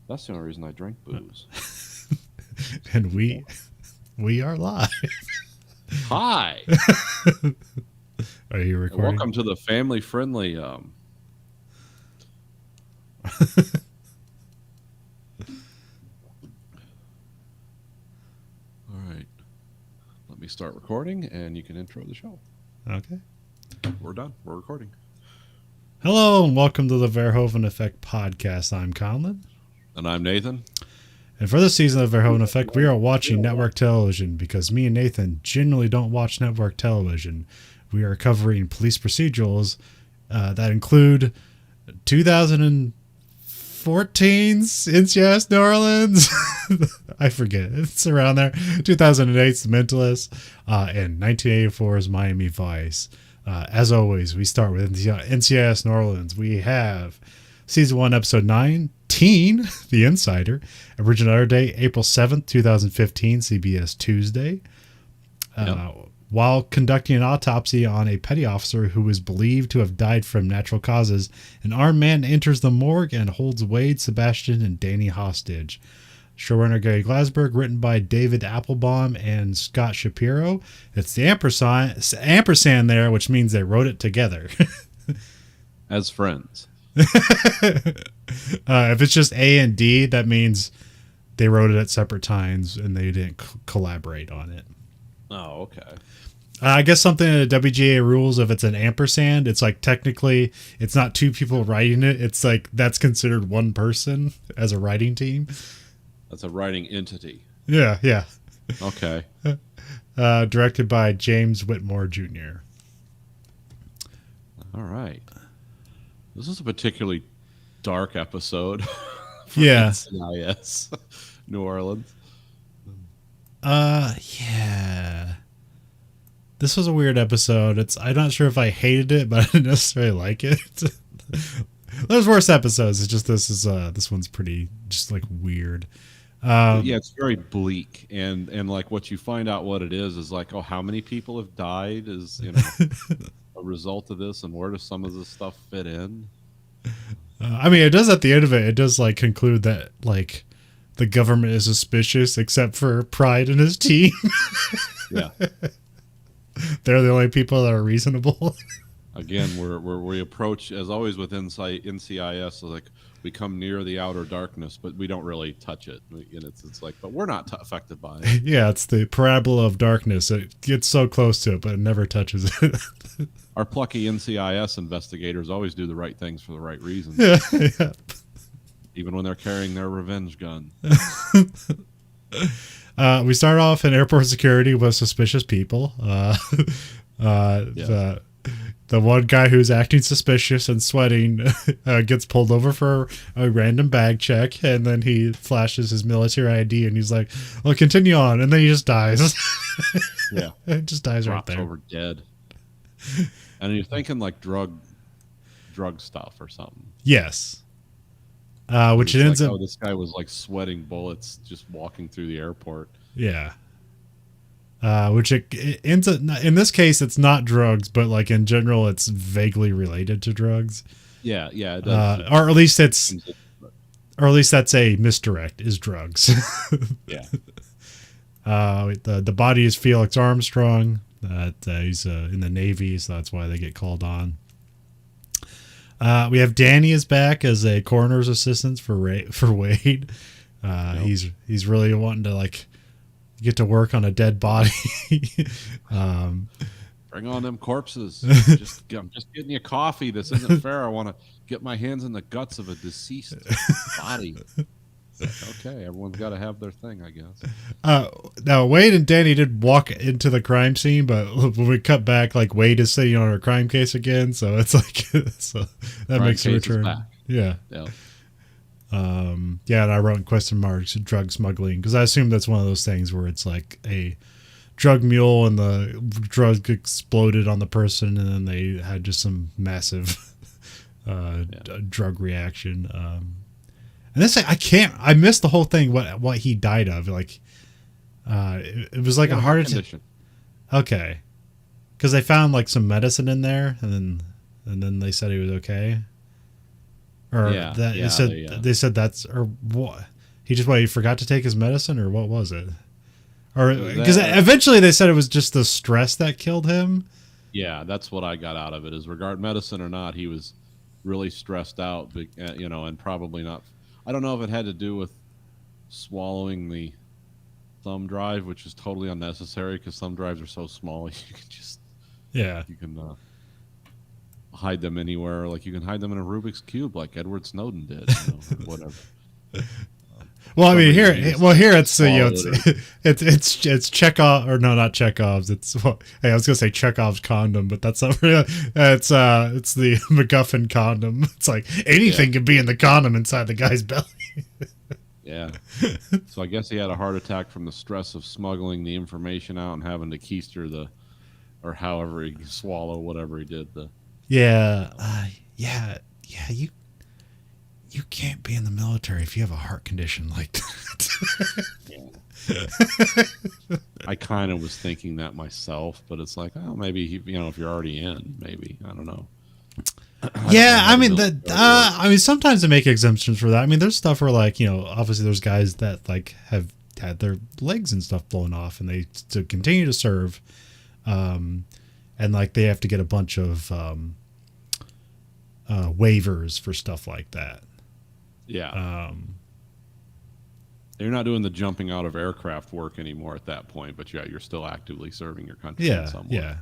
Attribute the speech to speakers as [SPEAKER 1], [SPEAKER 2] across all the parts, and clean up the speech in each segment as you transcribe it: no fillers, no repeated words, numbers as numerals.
[SPEAKER 1] That's the only reason I drink booze.
[SPEAKER 2] And we are live.
[SPEAKER 1] Hi,
[SPEAKER 2] Are you
[SPEAKER 1] and
[SPEAKER 2] recording?
[SPEAKER 1] welcome to the family-friendly. All right, let me start recording, and you can intro the show.
[SPEAKER 2] Okay.
[SPEAKER 1] We're done. We're recording.
[SPEAKER 2] Hello and welcome to the Verhoeven Effect podcast. I'm Conlon.
[SPEAKER 1] And I'm Nathan.
[SPEAKER 2] And for this season of Verhoeven Effect, we are watching network television because me and Nathan generally don't watch network television. We are covering police procedurals that include 2014's NCIS New Orleans. I forget. It's around there. 2008's The Mentalist and 1984's Miami Vice. As always, we start with NCIS New Orleans. We have Season 1, Episode 19, The Insider. Original air date, April 7th, 2015, CBS Tuesday. While conducting an autopsy on a petty officer who is believed to have died from natural causes, an armed man enters the morgue and holds Wade, Sebastian, and Danny hostage. Showrunner Gary Glasberg, written by David Applebaum and Scott Shapiro. It's the ampersand there, which means they wrote it together.
[SPEAKER 1] As friends.
[SPEAKER 2] If it's just A and D, that means they wrote it at separate times and they didn't collaborate on it.
[SPEAKER 1] Oh, okay.
[SPEAKER 2] I guess something in the WGA rules, if it's an ampersand, it's like technically it's not two people writing it. It's like that's considered one person as a writing team.
[SPEAKER 1] That's a writing entity.
[SPEAKER 2] Yeah, yeah.
[SPEAKER 1] Okay.
[SPEAKER 2] Directed by James Whitmore Jr.
[SPEAKER 1] All right. This is a particularly dark episode.
[SPEAKER 2] Yeah.
[SPEAKER 1] NCIS New Orleans.
[SPEAKER 2] Yeah. This was a weird episode. I'm not sure if I hated it, but I didn't necessarily like it. There's worse episodes. It's just this one's pretty just like weird.
[SPEAKER 1] Yeah, it's very bleak, and like what you find out what it is like, oh, how many people have died is a result of this, and where does some of this stuff fit in?
[SPEAKER 2] I mean, it does at the end of it. It does like conclude that like the government is suspicious, except for Pride and his team.
[SPEAKER 1] Yeah.
[SPEAKER 2] They're the only people that are reasonable.
[SPEAKER 1] Again, we approach, as always with NCIS, like we come near the outer darkness, but we don't really touch it. And it's like, but we're not affected by it.
[SPEAKER 2] Yeah, it's the parabola of darkness. It gets so close to it, but it never touches it.
[SPEAKER 1] Our plucky NCIS investigators always do the right things for the right reasons.
[SPEAKER 2] Yeah.
[SPEAKER 1] Even when they're carrying their revenge gun.
[SPEAKER 2] We start off in airport security with suspicious people.
[SPEAKER 1] Yes.
[SPEAKER 2] The one guy who's acting suspicious and sweating gets pulled over for a random bag check, and then he flashes his military ID, and he's like, "Well, continue on," and then he just dies.
[SPEAKER 1] Yeah,
[SPEAKER 2] it just dies
[SPEAKER 1] drops
[SPEAKER 2] right there.
[SPEAKER 1] over dead. And you're thinking like drug stuff or something.
[SPEAKER 2] Yes. Which it
[SPEAKER 1] like,
[SPEAKER 2] ends up.
[SPEAKER 1] oh, this guy was like sweating bullets just walking through the airport.
[SPEAKER 2] Yeah. Which it ends up, in this case, it's not drugs, but like in general, it's vaguely related to drugs.
[SPEAKER 1] Yeah, it does.
[SPEAKER 2] Or at least that's a misdirect, is drugs.
[SPEAKER 1] Yeah.
[SPEAKER 2] The body is Felix Armstrong. He's in the Navy, so that's why they get called on. We have Danny is back as a coroner's assistant for Wade. Yep. He's really wanting to like get to work on a dead body.
[SPEAKER 1] Bring on them corpses. I'm just getting you coffee. This isn't fair. I want to get my hands in the guts of a deceased body. Okay, everyone's got to have their thing, I guess.
[SPEAKER 2] Now, Wade and Danny did walk into the crime scene, but when we cut back, like Wade is sitting on a crime case again, so it's like so that
[SPEAKER 1] crime
[SPEAKER 2] makes a return. Yeah. Yeah, and I wrote in question marks drug smuggling because I assume that's one of those things where it's like a drug mule and the drug exploded on the person, and then they had just some massive drug reaction. And this I missed the whole thing. What he died of? Like, it was like a heart attack. Okay, because they found like some medicine in there, and then they said he was okay. or
[SPEAKER 1] Yeah,
[SPEAKER 2] that it
[SPEAKER 1] yeah,
[SPEAKER 2] said they said that's or what he forgot to take his medicine or what was it? Or because
[SPEAKER 1] that,
[SPEAKER 2] eventually they said it was just the stress that killed him.
[SPEAKER 1] yeah, that's what I got out of it. Is regard medicine or not, he was really stressed out, and probably not. I don't know if it had to do with swallowing the thumb drive, which is totally unnecessary because thumb drives are so small.
[SPEAKER 2] Yeah.
[SPEAKER 1] You can hide them anywhere. Like you can hide them in a Rubik's cube, like Edward Snowden did, or whatever.
[SPEAKER 2] Well, I mean, here it's
[SPEAKER 1] swallowed it.
[SPEAKER 2] it's Chekhov, or no, not Chekhov's. Hey, I was gonna say Chekhov's condom, but that's not real. It's the MacGuffin condom. It's like anything can be in the condom inside the guy's belly.
[SPEAKER 1] Yeah. So I guess he had a heart attack from the stress of smuggling the information out and having to keister or however he swallow whatever he did.
[SPEAKER 2] Yeah, yeah. You can't be in the military if you have a heart condition like that.
[SPEAKER 1] Yeah. I kind of was thinking that myself, but it's like, oh, maybe if you're already in, maybe I don't know.
[SPEAKER 2] I mean, sometimes they make exemptions for that. I mean, there's stuff where like obviously there's guys that like have had their legs and stuff blown off, and they to continue to serve, and like they have to get a bunch of waivers for stuff like that.
[SPEAKER 1] Yeah. You're not doing the jumping out of aircraft work anymore at that point, but yeah, you're still actively serving your country.
[SPEAKER 2] Yeah,
[SPEAKER 1] in some way.
[SPEAKER 2] yeah.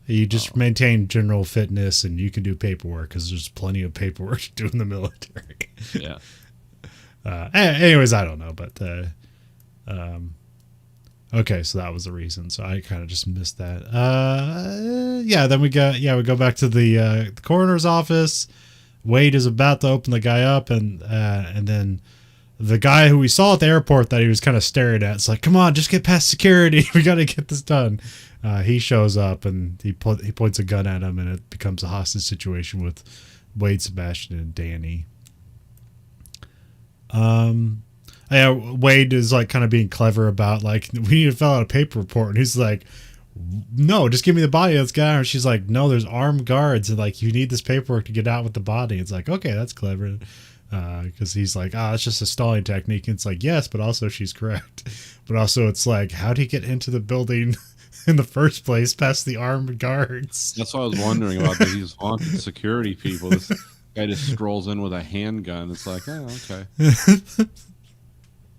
[SPEAKER 2] You just maintain general fitness, and you can do paperwork because there's plenty of paperwork to do in the military.
[SPEAKER 1] Yeah.
[SPEAKER 2] Anyways, I don't know, but okay, so that was the reason. So I kind of just missed that. Then we go back to the coroner's office. Wade is about to open the guy up, and then the guy who we saw at the airport that he was kind of staring at, it's like, come on, just get past security. We got to get this done. He shows up, and he points a gun at him, and it becomes a hostage situation with Wade, Sebastian, and Danny. Wade is like kind of being clever about like, we need to fill out a paper report, and he's like, no, just give me the body. Let's get out. And she's like, no, there's armed guards, and like you need this paperwork to get out with the body. It's like, okay, that's clever, because he's like, it's just a stalling technique. And it's like, yes, but also she's correct. But also it's like, how do you get into the building in the first place past the armed guards?
[SPEAKER 1] That's what I was wondering about. These haunted security people. This guy just strolls in with a handgun. It's like, oh, okay.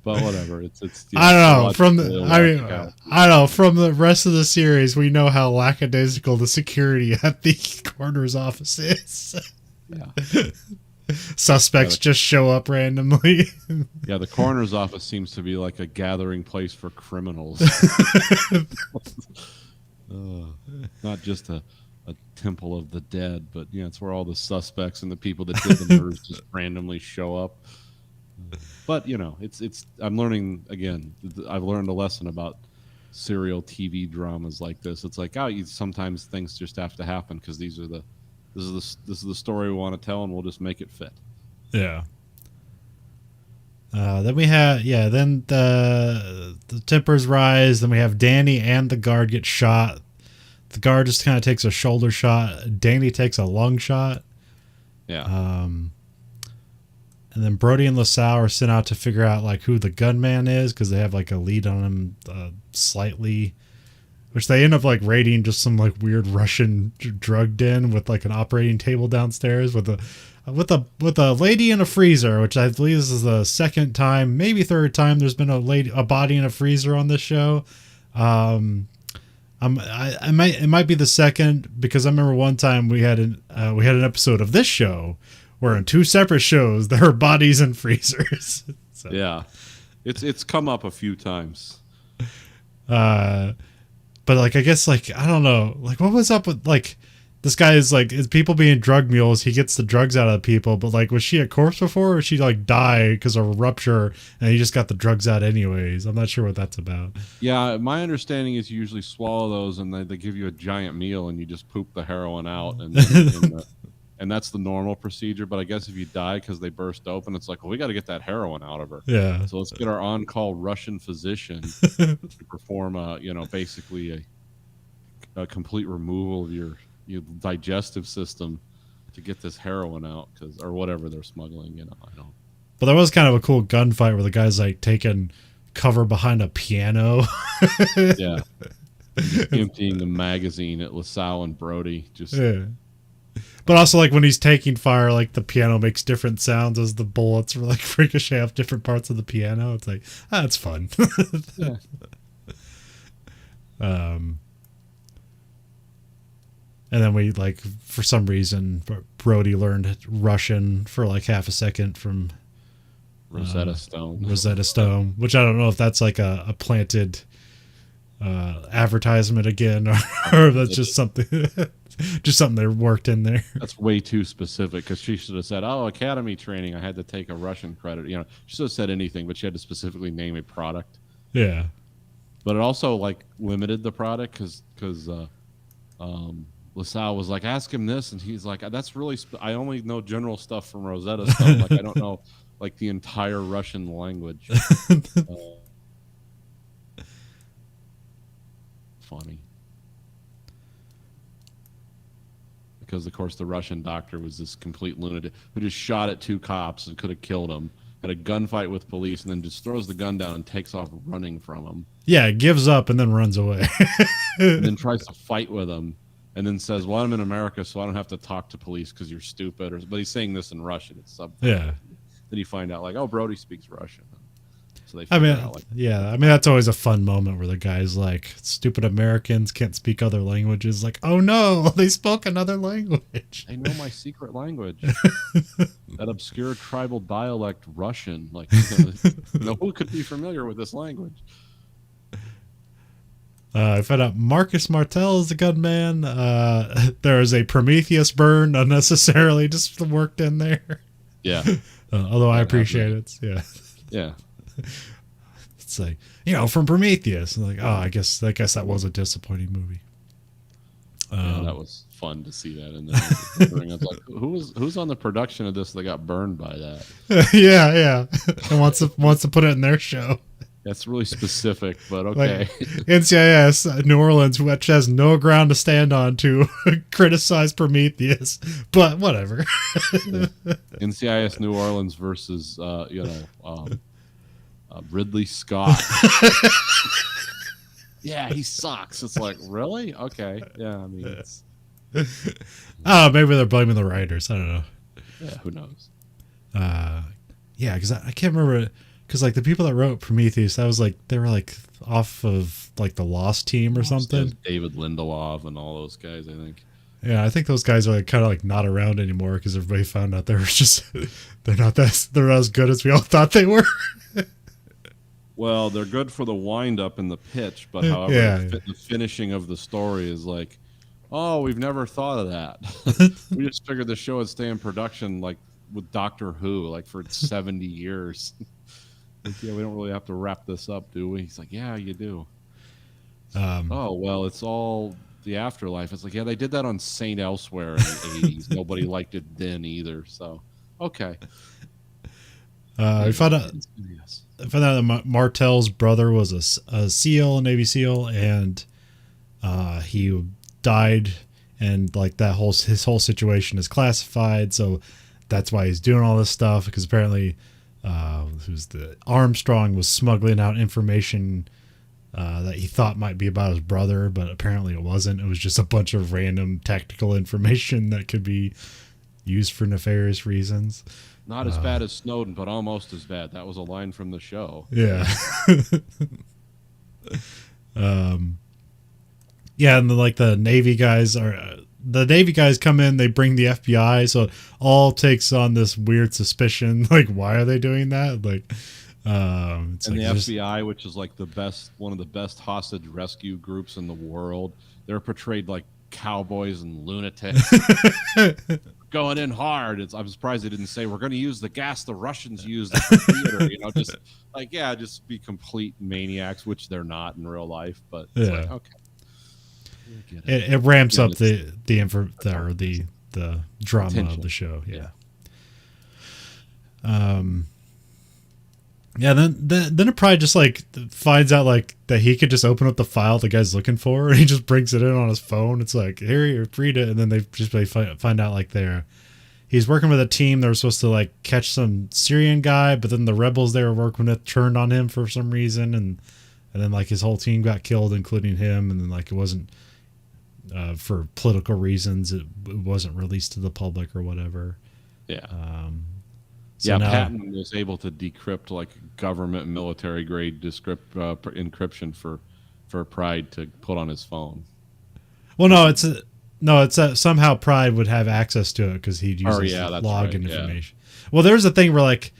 [SPEAKER 1] But whatever. It's
[SPEAKER 2] I don't know. I don't know. From the rest of the series, we know how lackadaisical the security at the coroner's office is.
[SPEAKER 1] Yeah.
[SPEAKER 2] Suspects just show up randomly.
[SPEAKER 1] Yeah, the coroner's office seems to be like a gathering place for criminals. Not just a temple of the dead, but it's where all the suspects and the people that did the murders just randomly show up. But it's I'm learning again. I've learned a lesson about serial TV dramas like this. It's like, sometimes things just have to happen because this is the story we want to tell, and we'll just make it fit.
[SPEAKER 2] Yeah. Then we have then the tempers rise. Then we have Danny and the guard get shot. The guard just kind of takes a shoulder shot. Danny takes a lung shot.
[SPEAKER 1] Yeah.
[SPEAKER 2] And then Brody and LaSalle are sent out to figure out like who the gunman is, because they have like a lead on him slightly, which they end up like raiding just some like weird Russian drug den with like an operating table downstairs with a lady in a freezer, which I believe is the second time, maybe third time there's been a body in a freezer on this show. It might be the second, because I remember one time we had an episode of this show where in two separate shows there are bodies in freezers. So.
[SPEAKER 1] Yeah, it's come up a few times.
[SPEAKER 2] But like, I guess like, I don't know, like what was up with like this guy is people being drug mules. He gets the drugs out of the people, but like, was she a corpse before, or she like died because of a rupture and he just got the drugs out anyways? I'm not sure what that's about.
[SPEAKER 1] Yeah, my understanding is you usually swallow those and they give you a giant meal and you just poop the heroin out, and that's the normal procedure. But I guess if you die because they burst open, it's like, well, we got to get that heroin out of her.
[SPEAKER 2] Yeah.
[SPEAKER 1] So let's get our on-call Russian physician to perform basically a complete removal of your digestive system, to get this heroin out, or whatever they're smuggling. I don't.
[SPEAKER 2] But there was kind of a cool gunfight where the guy's like taking cover behind a piano.
[SPEAKER 1] Yeah, emptying the magazine at LaSalle and Brody. Just
[SPEAKER 2] Yeah. But also, like, when he's taking fire, like, the piano makes different sounds as the bullets like ricochet off different parts of the piano. It's like, it's fun.
[SPEAKER 1] yeah.
[SPEAKER 2] And then we, like, for some reason, Brody learned Russian for like half a second from
[SPEAKER 1] Rosetta Stone.
[SPEAKER 2] Rosetta Stone, which I don't know if that's like a planted advertisement again, or if that's just something that worked in there.
[SPEAKER 1] That's way too specific, because she should have said, "Oh, academy training. I had to take a Russian credit." She should have said anything, but she had to specifically name a product.
[SPEAKER 2] Yeah.
[SPEAKER 1] But it also like limited the product because LaSalle was like, "Ask him this," and he's like, "That's really I only know general stuff from Rosetta Stone. Like, I don't know like the entire Russian language." Funny. Because, of course, the Russian doctor was this complete lunatic who just shot at 2 cops and could have killed them, had a gunfight with police, and then just throws the gun down and takes off running from them.
[SPEAKER 2] Yeah, gives up and then runs away.
[SPEAKER 1] And then tries to fight with them, and then says, "Well, I'm in America, so I don't have to talk to police because you're stupid." But he's saying this in Russian. It's subtitled.
[SPEAKER 2] Yeah.
[SPEAKER 1] Then you find out, like, oh, Brody speaks Russian. So they
[SPEAKER 2] that's always a fun moment where the guy's like, "Stupid Americans can't speak other languages." Like, oh no, they spoke another language.
[SPEAKER 1] They know my secret language. That obscure tribal dialect, Russian. Like, who could be familiar with this language?
[SPEAKER 2] I found out Marcus Martel is the gunman. There is a Prometheus burn unnecessarily just worked in there.
[SPEAKER 1] Yeah.
[SPEAKER 2] Although I appreciate it. Yeah.
[SPEAKER 1] Yeah.
[SPEAKER 2] It's like, from Prometheus. I'm like, I guess that was a disappointing movie.
[SPEAKER 1] Yeah, that was fun to see that in there. I was like, who's on the production of this that got burned by that?
[SPEAKER 2] Yeah. And wants to put it in their show.
[SPEAKER 1] That's really specific, but okay.
[SPEAKER 2] Like, NCIS New Orleans, which has no ground to stand on to criticize Prometheus, but whatever.
[SPEAKER 1] Yeah. NCIS New Orleans versus Ridley Scott. Yeah, he sucks. It's like, really? Okay. Yeah, I mean, it's...
[SPEAKER 2] maybe they're blaming the writers. I don't know.
[SPEAKER 1] Yeah, who knows?
[SPEAKER 2] Yeah, because I can't remember. Because like the people that wrote Prometheus, that was like they were like off of like the Lost team or something.
[SPEAKER 1] David Lindelof and all those guys, I think.
[SPEAKER 2] Yeah, I think those guys are like kind of like not around anymore because everybody found out they're not as good as we all thought they were.
[SPEAKER 1] Well, they're good for the wind up and the pitch, but however, the finishing of the story is like, oh, we've never thought of that. We just figured the show would stay in production like with Doctor Who, like for 70 years. Like, yeah, we don't really have to wrap this up, do we? He's like, yeah, you do. Oh, well, it's all the afterlife. It's like, yeah, they did that on Saint Elsewhere in the 80s. Nobody liked it then either. So, okay.
[SPEAKER 2] I found out that Martel's brother was a SEAL, a Navy SEAL, and he died, and like his whole situation is classified. So that's why he's doing all this stuff, because apparently Armstrong was smuggling out information that he thought might be about his brother, but apparently it wasn't. It was just a bunch of random tactical information that could be used for nefarious reasons.
[SPEAKER 1] Not as bad as Snowden, but almost as bad. That was a line from the show.
[SPEAKER 2] Yeah. Yeah, and like the Navy guys come in, they bring the FBI, so it all takes on this weird suspicion. Like, why are they doing that? Like,
[SPEAKER 1] and like the FBI, which is like one of the best hostage rescue groups in the world, they're portrayed like cowboys and lunatics. Going in hard. I'm surprised they didn't say we're going to use the gas the Russians used at the theater. Just like, just be complete maniacs, which they're not in real life. But it's like, okay.
[SPEAKER 2] It ramps up the drama
[SPEAKER 1] Tension.
[SPEAKER 2] Of the show. Yeah. Yeah, then it probably just like finds out like that he could just open up the file the guy's looking for, and he just brings it in on his phone. It's like, here, you read it, and then they just find out like he's working with a team that were supposed to like catch some Syrian guy, but then the rebels they were working with turned on him for some reason, and then like his whole team got killed, including him, and then like it wasn't for political reasons, it wasn't released to the public or whatever.
[SPEAKER 1] Yeah.
[SPEAKER 2] So now,
[SPEAKER 1] Patton was able to decrypt like government military grade encryption for Pride to put on his phone.
[SPEAKER 2] Well, it's somehow Pride would have access to it because he'd use login information. Well, there's a thing where like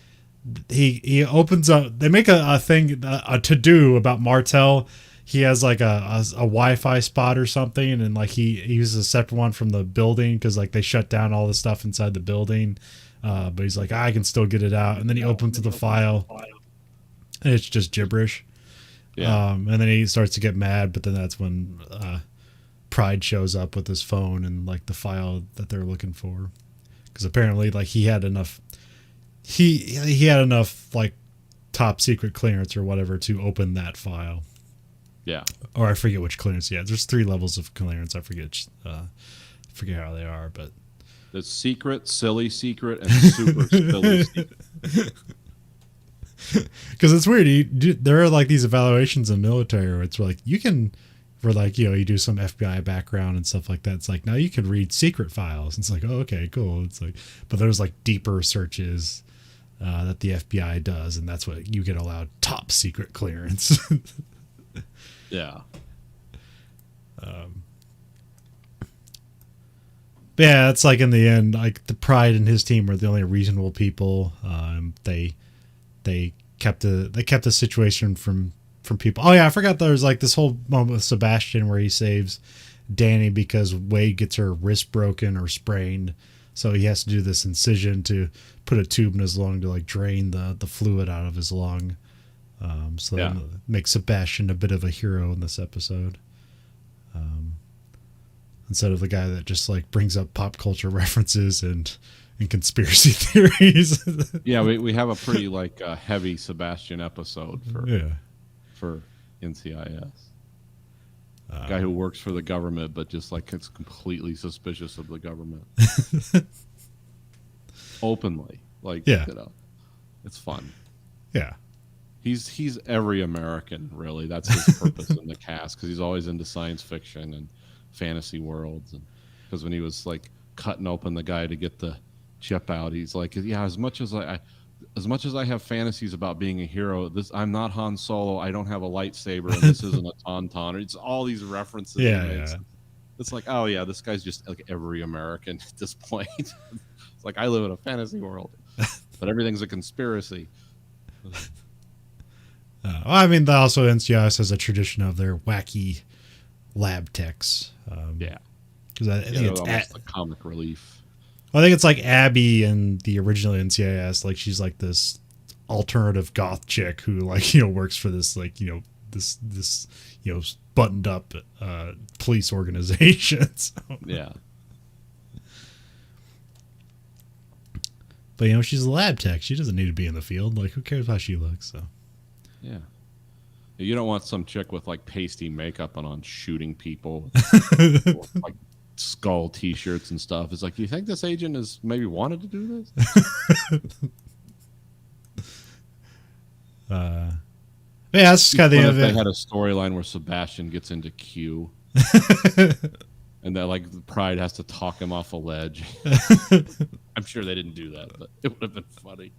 [SPEAKER 2] he opens up. They make a thing a to do about Martel. He has like a Wi-Fi spot or something, and like he uses a separate one from the building because like they shut down all the stuff inside the building. But he's like, I can still get it out, and then he opens the file, and it's just gibberish. Yeah. And then he starts to get mad, but then that's when Pride shows up with his phone and like the file that they're looking for, because apparently like he had enough like top secret clearance or whatever to open that file.
[SPEAKER 1] Yeah.
[SPEAKER 2] Or I forget which clearance he had. There's 3 levels of clearance. I forget how they are, but
[SPEAKER 1] the secret, silly secret, and super silly secret.
[SPEAKER 2] Because it's weird. There are like these evaluations in the military where it's like you can, where like, you know, you do some FBI background and stuff like that. It's like, now you can read secret files. It's like, oh, okay, cool. It's like, but there's like deeper searches that the FBI does, and that's what you get allowed top secret clearance.
[SPEAKER 1] Yeah.
[SPEAKER 2] Yeah, it's like in the end, like the Pride and his team were the only reasonable people. They kept the situation from people. Oh yeah, I forgot there was like this whole moment with Sebastian where he saves Danny because Wade gets her wrist broken or sprained, so he has to do this incision to put a tube in his lung to like drain the fluid out of his lung. So that makes Sebastian a bit of a hero in this episode. Instead of the guy that just like brings up pop culture references and conspiracy theories.
[SPEAKER 1] Yeah, we have a pretty like heavy Sebastian episode for NCIS. Guy who works for the government, but just like it's completely suspicious of the government. Openly. Like, you know, it's fun.
[SPEAKER 2] Yeah.
[SPEAKER 1] He's every American, really. That's his purpose in the cast, because he's always into science fiction and fantasy worlds. And because when he was like cutting open the guy to get the chip out, he's like, yeah, as much as I have fantasies about being a hero, I'm not Han Solo. I don't have a lightsaber, and this isn't a tauntaun. It's all these references.
[SPEAKER 2] Yeah.
[SPEAKER 1] It's like, oh yeah, this guy's just like every American at this point. It's like, I live in a fantasy world, but everything's a conspiracy.
[SPEAKER 2] Well, I mean, also NCIS has a tradition of their wacky lab techs. Because I think it's
[SPEAKER 1] almost like comic relief.
[SPEAKER 2] I think it's like Abby in the original NCIS. Like, she's like this alternative goth chick who, like, you know, works for this, like, you know, this you know, buttoned up police organization. So.
[SPEAKER 1] Yeah.
[SPEAKER 2] But, you know, she's a lab tech. She doesn't need to be in the field. Like, who cares how she looks? So.
[SPEAKER 1] Yeah. You don't want some chick with like pasty makeup on shooting people, with, like skull T-shirts and stuff. It's like, you think this agent has maybe wanted to do this?
[SPEAKER 2] Yeah, that's just kind of the end of it.
[SPEAKER 1] They had a storyline where Sebastian gets into Q, and that like Pride has to talk him off a ledge. I'm sure they didn't do that, but it would have been funny.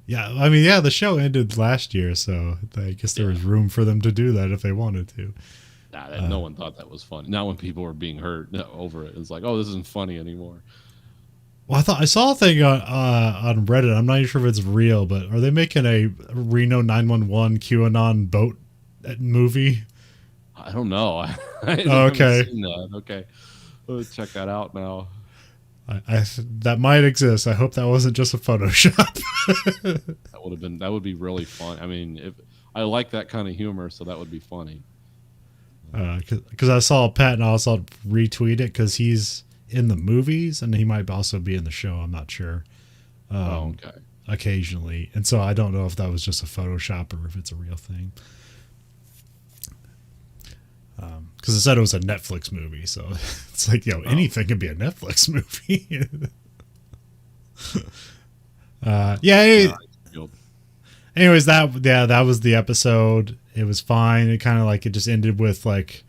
[SPEAKER 2] Yeah, I mean, yeah, the show ended last year, so I guess there was room for them to do that if they wanted to.
[SPEAKER 1] No one thought that was funny. Not when people were being hurt over it. It's like, oh, this isn't funny anymore.
[SPEAKER 2] Well, I saw a thing on Reddit. I'm not even sure if it's real, but are they making a Reno 911 QAnon boat movie?
[SPEAKER 1] I don't know. I
[SPEAKER 2] okay.
[SPEAKER 1] Seen that. Okay, let's check that out now.
[SPEAKER 2] That might exist. I hope that wasn't just a Photoshop.
[SPEAKER 1] That would be really fun. I mean, if I like that kind of humor, so that would be funny.
[SPEAKER 2] Because I saw Patton also retweet it because he's in the movies and he might also be in the show. I'm not sure.
[SPEAKER 1] Okay.
[SPEAKER 2] occasionally, and so I don't know if that was just a Photoshop or if it's a real thing. Because it said it was a Netflix movie, so it's like, anything can be a Netflix movie. Yeah. Anyways, that was the episode. It was fine. It kind of like it just ended with like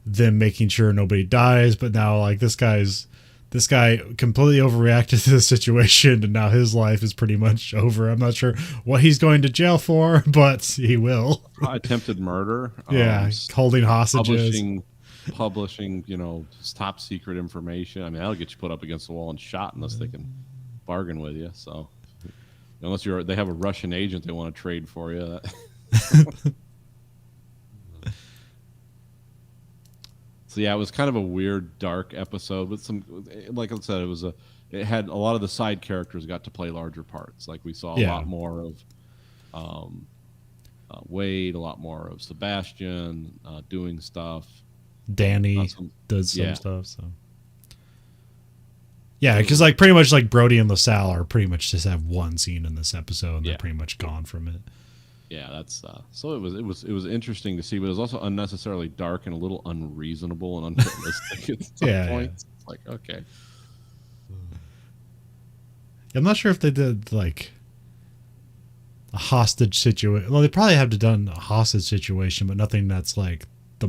[SPEAKER 2] them making sure nobody dies, but now like this guy completely overreacted to the situation, and now his life is pretty much over. I'm not sure what he's going to jail for, but he will.
[SPEAKER 1] Attempted murder.
[SPEAKER 2] Yeah, holding hostages.
[SPEAKER 1] Publishing, top secret information. I mean, that'll get you put up against the wall and shot unless they can bargain with you. So, unless they have a Russian agent they want to trade for you. So yeah, it was kind of a weird, dark episode with some, like I said, it had a lot of the side characters got to play larger parts. Like we saw a lot more of Wade, a lot more of Sebastian doing stuff.
[SPEAKER 2] Danny does some stuff. So yeah, because like pretty much like Brody and LaSalle are pretty much just have one scene in this episode, and they're pretty much gone from it.
[SPEAKER 1] Yeah, that's so it was interesting to see, but it was also unnecessarily dark and a little unreasonable and unrealistic at some points. It's like, okay.
[SPEAKER 2] I'm not sure if they did like a hostage situation. Well, they probably have done a hostage situation, but nothing that's like the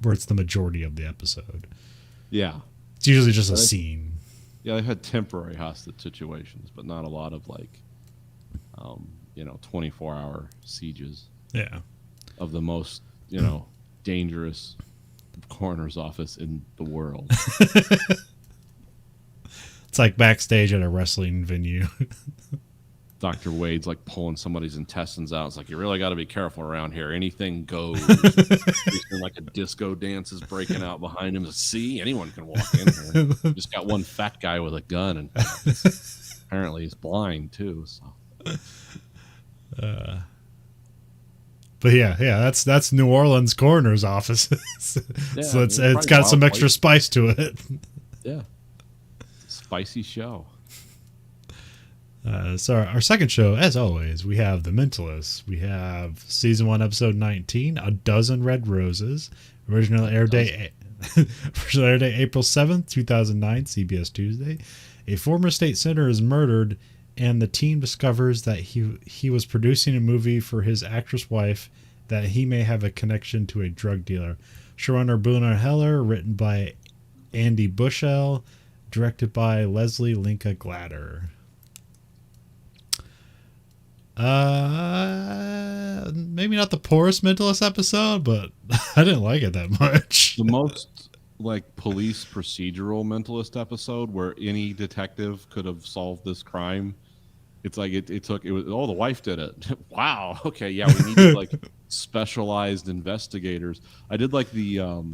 [SPEAKER 2] where it's the majority of the episode.
[SPEAKER 1] Yeah,
[SPEAKER 2] it's usually just a scene.
[SPEAKER 1] Yeah, they've had temporary hostage situations, but not a lot of like 24-hour sieges.
[SPEAKER 2] Yeah,
[SPEAKER 1] of the most dangerous coroner's office in the world.
[SPEAKER 2] It's like backstage at a wrestling venue.
[SPEAKER 1] Dr. Wade's like pulling somebody's intestines out. It's like, you really got to be careful around here. Anything goes. Like a disco dance is breaking out behind him. See, anyone can walk in here. Just got one fat guy with a gun, and apparently he's blind too. So.
[SPEAKER 2] But yeah, that's New Orleans coroner's office. So it's got some extra spice to it.
[SPEAKER 1] Yeah, spicy show.
[SPEAKER 2] So our second show, as always, we have The Mentalist. We have season 1, episode 19, A Dozen Red Roses. Original air date April 7th, 2009, CBS Tuesday. A former state senator is murdered, and the team discovers that he was producing a movie for his actress wife, that he may have a connection to a drug dealer. Showrunner Boona Heller, written by Andy Bushell, directed by Leslie Linka Glatter. Maybe not the poorest Mentalist episode, but I didn't like it that much.
[SPEAKER 1] The most like police procedural Mentalist episode where any detective could have solved this crime. It's like it was the wife did it. Wow. Okay. Yeah. We needed like specialized investigators. I did like the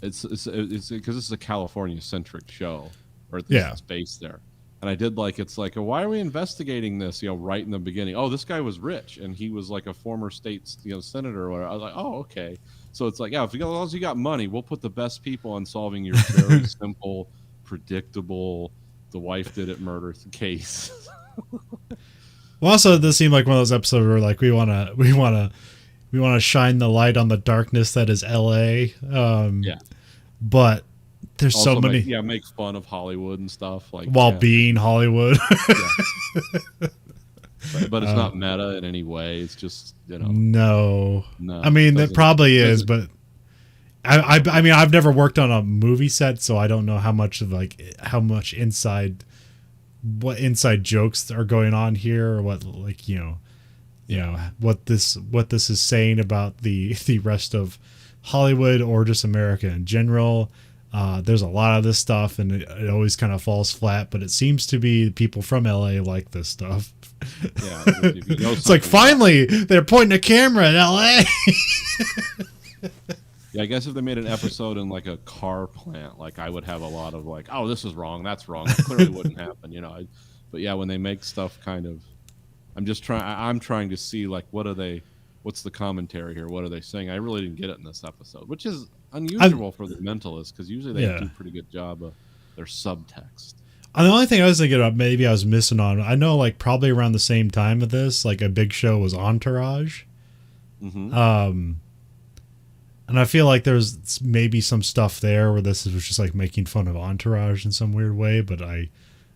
[SPEAKER 1] it's because this is a California centric show, or at least it's based there. And I did like, it's like, why are we investigating this? Right in the beginning. Oh, this guy was rich, and he was like a former state, senator or whatever. I was like, oh, okay. So it's like, yeah, as long as you got money, we'll put the best people on solving your very simple, predictable, the wife did it murder case.
[SPEAKER 2] Well, also, it does seem like one of those episodes where like we want to shine the light on the darkness that is L.A. But there's also so many.
[SPEAKER 1] Make fun of Hollywood and stuff
[SPEAKER 2] being Hollywood.
[SPEAKER 1] But it's not meta in any way. It's just
[SPEAKER 2] No. I mean, it probably is, but I mean, I've never worked on a movie set, so I don't know how much inside jokes are going on here, or what what this is saying about the rest of Hollywood or just America in general. There's a lot of this stuff, and it always kind of falls flat, but it seems to be people from LA like this stuff.
[SPEAKER 1] Yeah,
[SPEAKER 2] it's like finally they're pointing a camera at LA.
[SPEAKER 1] Yeah, I guess if they made an episode in like a car plant, like I would have a lot of like, oh, this is wrong, that's wrong. It clearly wouldn't happen, But yeah, when they make stuff kind of, I'm trying to see like what's the commentary here? What are they saying? I really didn't get it in this episode, which is unusual for the Mentalist, because usually they do a pretty good job of their subtext.
[SPEAKER 2] The only thing I was thinking about, maybe I was missing on, I know like probably around the same time of this, like a big show was Entourage.
[SPEAKER 1] Mm-hmm.
[SPEAKER 2] And I feel like there's maybe some stuff there where this was just like making fun of Entourage in some weird way, but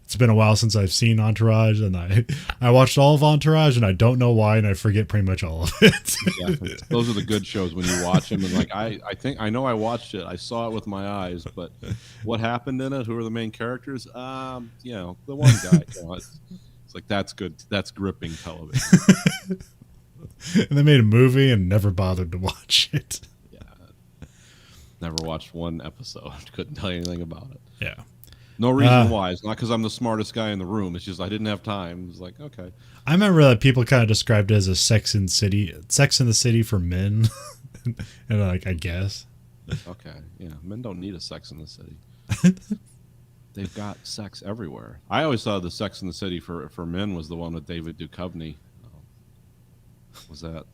[SPEAKER 2] it's been a while since I've seen Entourage, and I watched all of Entourage, and I don't know why, and I forget pretty much all of it.
[SPEAKER 1] Yeah, those are the good shows when you watch them and like I think I know I watched it. I saw it with my eyes, but what happened in it? Who are the main characters? The one guy. It's like that's good. That's gripping television.
[SPEAKER 2] And they made a movie and never bothered to watch it.
[SPEAKER 1] Yeah, never watched one episode. Couldn't tell you anything about it.
[SPEAKER 2] Yeah.
[SPEAKER 1] No reason why. It's not because I'm the smartest guy in the room. It's just I didn't have time. It's like, okay.
[SPEAKER 2] I remember that people kind of described it as a Sex in the City for men. And like, I guess.
[SPEAKER 1] Okay. Yeah. Men don't need a Sex in the City. They've got sex everywhere. I always thought the Sex in the City for men was the one with David Duchovny. Was that?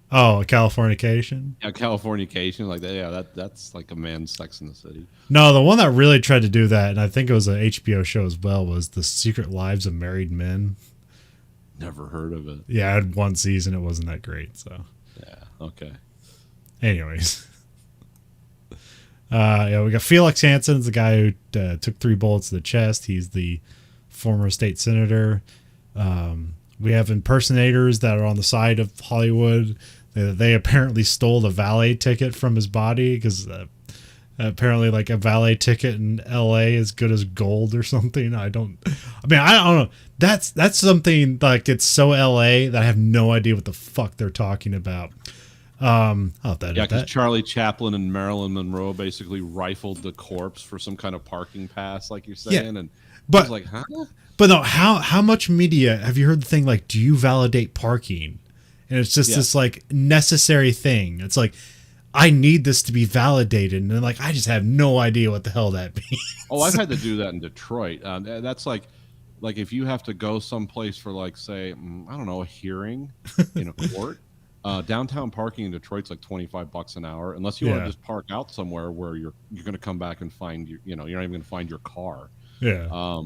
[SPEAKER 2] Oh, Californication?
[SPEAKER 1] Yeah, Californication, like that. Yeah, that's like a man's Sex in the City.
[SPEAKER 2] No, the one that really tried to do that, and I think it was an HBO show as well, was The Secret Lives of Married Men.
[SPEAKER 1] Never heard of it.
[SPEAKER 2] Yeah, I had one season. It wasn't that great. So,
[SPEAKER 1] yeah, okay.
[SPEAKER 2] Anyways, we got Felix Hansen's the guy who took 3 bullets to the chest. He's the former state senator. We have impersonators that are on the side of Hollywood. They apparently stole the valet ticket from his body because apparently, like a valet ticket in L.A. is good as gold or something. I don't know. That's something like it's so L.A. that I have no idea what the fuck they're talking about.
[SPEAKER 1] Because Charlie Chaplin and Marilyn Monroe basically rifled the corpse for some kind of parking pass, like you're saying,
[SPEAKER 2] yeah.
[SPEAKER 1] And
[SPEAKER 2] but
[SPEAKER 1] I was like, huh?
[SPEAKER 2] But no, how much media have you heard the thing like, do you validate parking? And it's just this like necessary thing. It's like, I need this to be validated, and like I just have no idea what the hell that means.
[SPEAKER 1] Oh, I've had to do that in Detroit. That's like if you have to go someplace for like say I don't know, a hearing in a court. Downtown parking in Detroit's like $25 an hour, unless you want to just park out somewhere where you're going to come back and find you're not even going to find your car.
[SPEAKER 2] Yeah.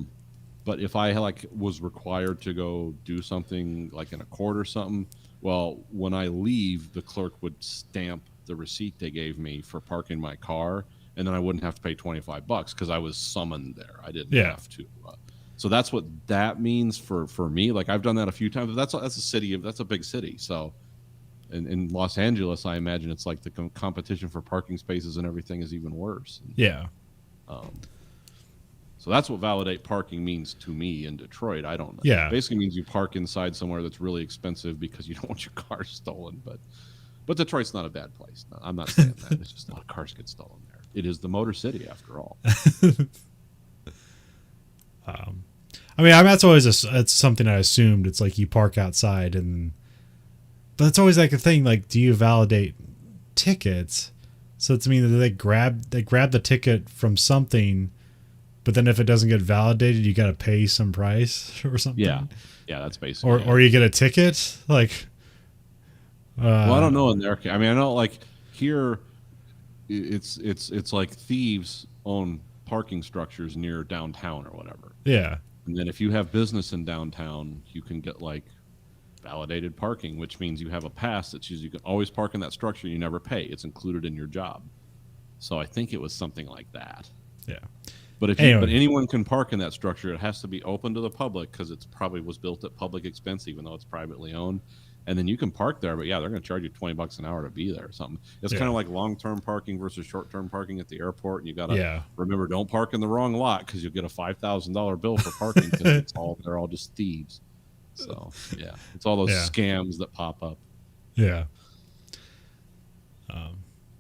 [SPEAKER 1] But if I was required to go do something like in a court or something, well, when I leave, the clerk would stamp the receipt they gave me for parking my car, and then I wouldn't have to pay $25 because I was summoned there. I didn't have to. So that's what that means for me. Like I've done that a few times. That's a city. That's a big city. So in Los Angeles, I imagine it's like the competition for parking spaces and everything is even worse.
[SPEAKER 2] Yeah.
[SPEAKER 1] So that's what validate parking means to me in Detroit. I don't know.
[SPEAKER 2] Yeah.
[SPEAKER 1] It basically means you park inside somewhere that's really expensive because you don't want your car stolen. But Detroit's not a bad place. No, I'm not saying that. It's just a lot of cars get stolen there. It is the Motor City after all.
[SPEAKER 2] That's always it's something I assumed. It's like you park outside, but it's always like a thing. Like, do you validate tickets? So it's mean that they grab the ticket from something. But then if it doesn't get validated, you got to pay some price or something.
[SPEAKER 1] Yeah, that's basically.
[SPEAKER 2] Or you get a ticket, like.
[SPEAKER 1] Well, I don't know in there. I mean, I know like here, it's like thieves own parking structures near downtown or whatever.
[SPEAKER 2] Yeah.
[SPEAKER 1] And then if you have business in downtown, you can get like validated parking, which means you have a pass that says you can always park in that structure. You never pay. It's included in your job. So I think it was something like that.
[SPEAKER 2] Yeah.
[SPEAKER 1] But but anyone can park in that structure. It has to be open to the public because it's probably was built at public expense, even though it's privately owned. And then you can park there, but yeah, they're going to charge you $20 an hour to be there or something. It's kind of like long-term parking versus short-term parking at the airport. And you got to remember, don't park in the wrong lot because you'll get a $5,000 bill for parking because they're all just thieves. So yeah, it's all those scams that pop up.
[SPEAKER 2] Yeah.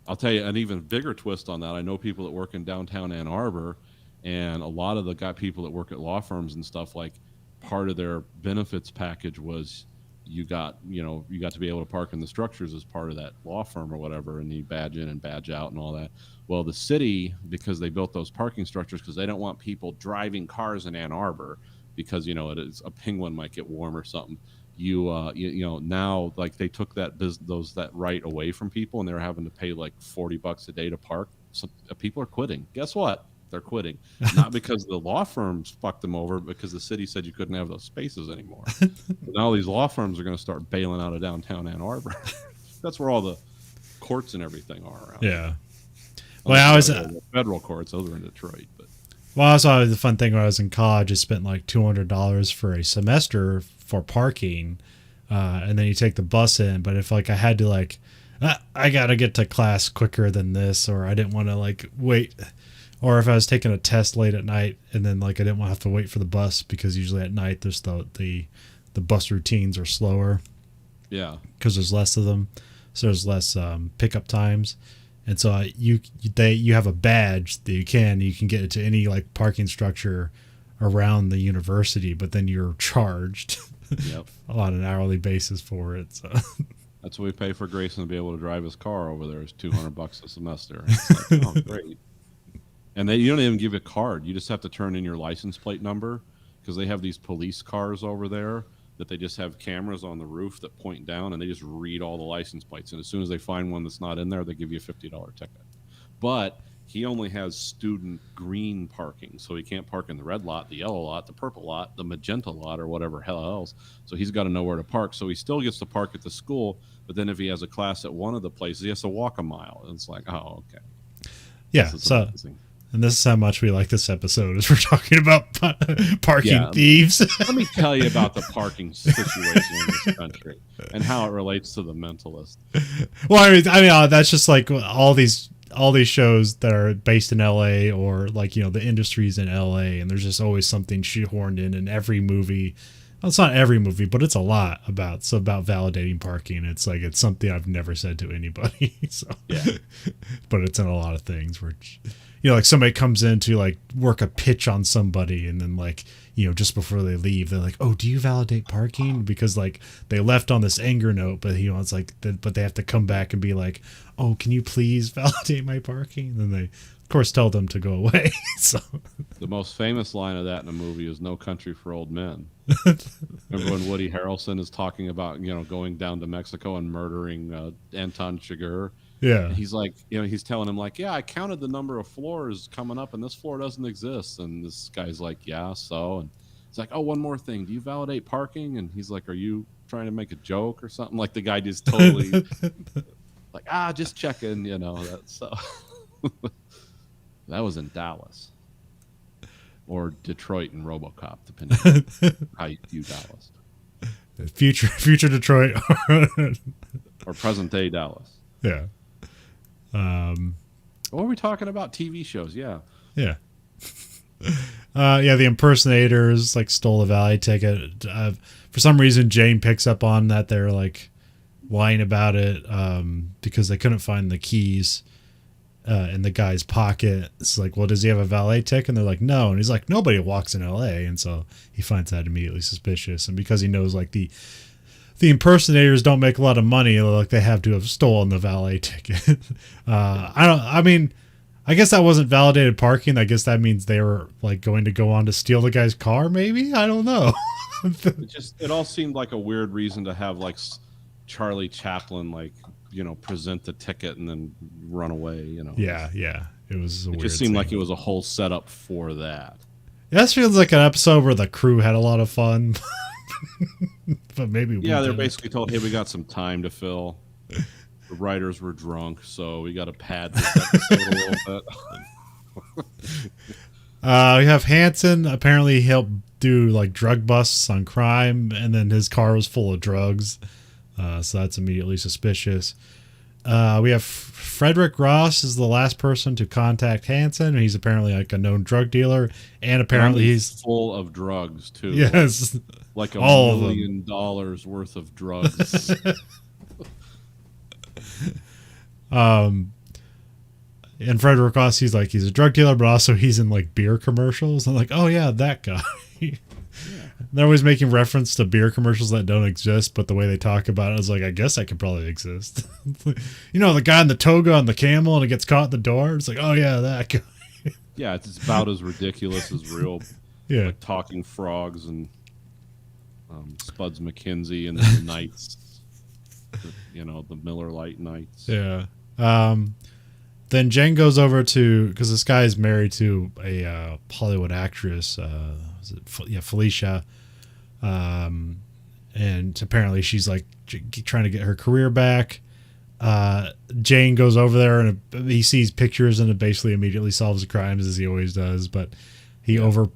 [SPEAKER 1] I'll tell you an even bigger twist on that. I know people that work in downtown Ann Arbor, and a lot of the people that work at law firms and stuff, like part of their benefits package was you got to be able to park in the structures as part of that law firm or whatever, and you badge in and badge out and all that. Well, the city, because they built those parking structures because they don't want people driving cars in Ann Arbor because it is a penguin might get warm or something. Now like they took that right away from people, and they're having to pay like $40 a day to park. So people are quitting. Guess what? They're quitting. Not because the law firms fucked them over, but because the city said you couldn't have those spaces anymore. But now these law firms are going to start bailing out of downtown Ann Arbor. That's where all the courts and everything are around.
[SPEAKER 2] Yeah. Well, I was
[SPEAKER 1] federal courts. Those are in Detroit. But
[SPEAKER 2] well, that's always the fun thing when I was in college. I spent like $200 for a semester for parking, and then you take the bus in. But if like I had to like, I gotta get to class quicker than this, or I didn't want to like wait, or if I was taking a test late at night and then like I didn't want to have to wait for the bus because usually at night there's the bus routines are slower.
[SPEAKER 1] Yeah,
[SPEAKER 2] because there's less of them, so there's less pickup times. And so you have a badge that you can get it to any like parking structure around the university, but then you're charged on an hourly basis for it. So
[SPEAKER 1] that's what we pay for Grayson to be able to drive his car over there is $200 a semester. It's like, oh, great. And you don't even give a card. You just have to turn in your license plate number because they have these police cars over there that they just have cameras on the roof that point down, and they just read all the license plates. And as soon as they find one that's not in there, they give you a $50 ticket. But he only has student green parking, so he can't park in the red lot, the yellow lot, the purple lot, the magenta lot, or whatever hell else. So he's got to know where to park. So he still gets to park at the school, but then if he has a class at one of the places, he has to walk a mile. And it's like, oh, okay.
[SPEAKER 2] Yeah, so amazing. And this is how much we like this episode, is we're talking about parking thieves.
[SPEAKER 1] Let me tell you about the parking situation in this country and how it relates to The Mentalist.
[SPEAKER 2] Well, I mean, that's just like all these shows that are based in LA, or like, you know, the industries in LA, and there's just always something shoehorned in every movie. Well, it's not every movie, but it's a lot about validating parking. It's like, it's something I've never said to anybody. So, yeah. But it's in a lot of things where, you know, like somebody comes in to like work a pitch on somebody, and then like, you know, just before they leave, they're like, "Oh, do you validate parking?" Because like they left on this anger note, but it's like, but they have to come back and be like, "Oh, can you please validate my parking?" And then they, of course, tell them to go away. So
[SPEAKER 1] the most famous line of that in a movie is "No Country for Old Men." Remember when Woody Harrelson is talking about, you know, going down to Mexico and murdering Anton Chigurh?
[SPEAKER 2] Yeah.
[SPEAKER 1] And he's like, you know, he's telling him like, yeah, I counted the number of floors coming up and this floor doesn't exist. And this guy's like, yeah, so. And it's like, oh, one more thing. Do you validate parking? And he's like, are you trying to make a joke or something? Like the guy just totally like, just checking, you know, that's so. That was in Dallas or Detroit in RoboCop, depending on how you view Dallas.
[SPEAKER 2] Future Detroit
[SPEAKER 1] or present day Dallas.
[SPEAKER 2] Yeah.
[SPEAKER 1] What were we talking about? TV shows, yeah.
[SPEAKER 2] Yeah. The impersonators like stole a valet ticket. For some reason, Jane picks up on that they're like lying about it because they couldn't find the keys in the guy's pocket. It's like, well, does he have a valet ticket? And they're like, no. And he's like, nobody walks in LA. And so he finds that immediately suspicious. And because he knows like the impersonators don't make a lot of money, like they have to have stolen the valet ticket. I guess that wasn't validated parking. I guess that means they were like going to go on to steal the guy's car. Maybe, I don't know.
[SPEAKER 1] It all seemed like a weird reason to have like Charlie Chaplin, like, you know, present the ticket and then run away. You know.
[SPEAKER 2] Yeah. It was. It
[SPEAKER 1] just seemed like it was a whole setup for that.
[SPEAKER 2] This feels like an episode where the crew had a lot of fun. But maybe
[SPEAKER 1] they're basically told, hey, we got some time to fill. The writers were drunk, so we got to pad this episode a little bit.
[SPEAKER 2] We have Hanson. Apparently he helped do like drug busts on crime, and then his car was full of drugs, so that's immediately suspicious. We have Frederick Ross is the last person to contact Hanson. He's apparently like a known drug dealer, and apparently he's
[SPEAKER 1] full of drugs too.
[SPEAKER 2] Yes,
[SPEAKER 1] like $1 million worth of drugs.
[SPEAKER 2] And Frederick Ross, he's a drug dealer, but also he's in like beer commercials. I'm like, oh yeah, that guy. Yeah. They're always making reference to beer commercials that don't exist, but the way they talk about it is like, I guess that could probably exist. You know, the guy in the toga on the camel and it gets caught at the door. It's like, oh yeah, that guy.
[SPEAKER 1] Yeah, it's about as ridiculous as real.
[SPEAKER 2] Yeah,
[SPEAKER 1] like talking frogs and Spuds McKenzie and the Knights. You know, the Miller Lite Knights.
[SPEAKER 2] Yeah. then Jane goes over to, because this guy is married to a Hollywood actress, Felicia, and apparently she's like trying to get her career back. Jane goes over there and he sees pictures and it basically immediately solves the crimes as he always does, but he over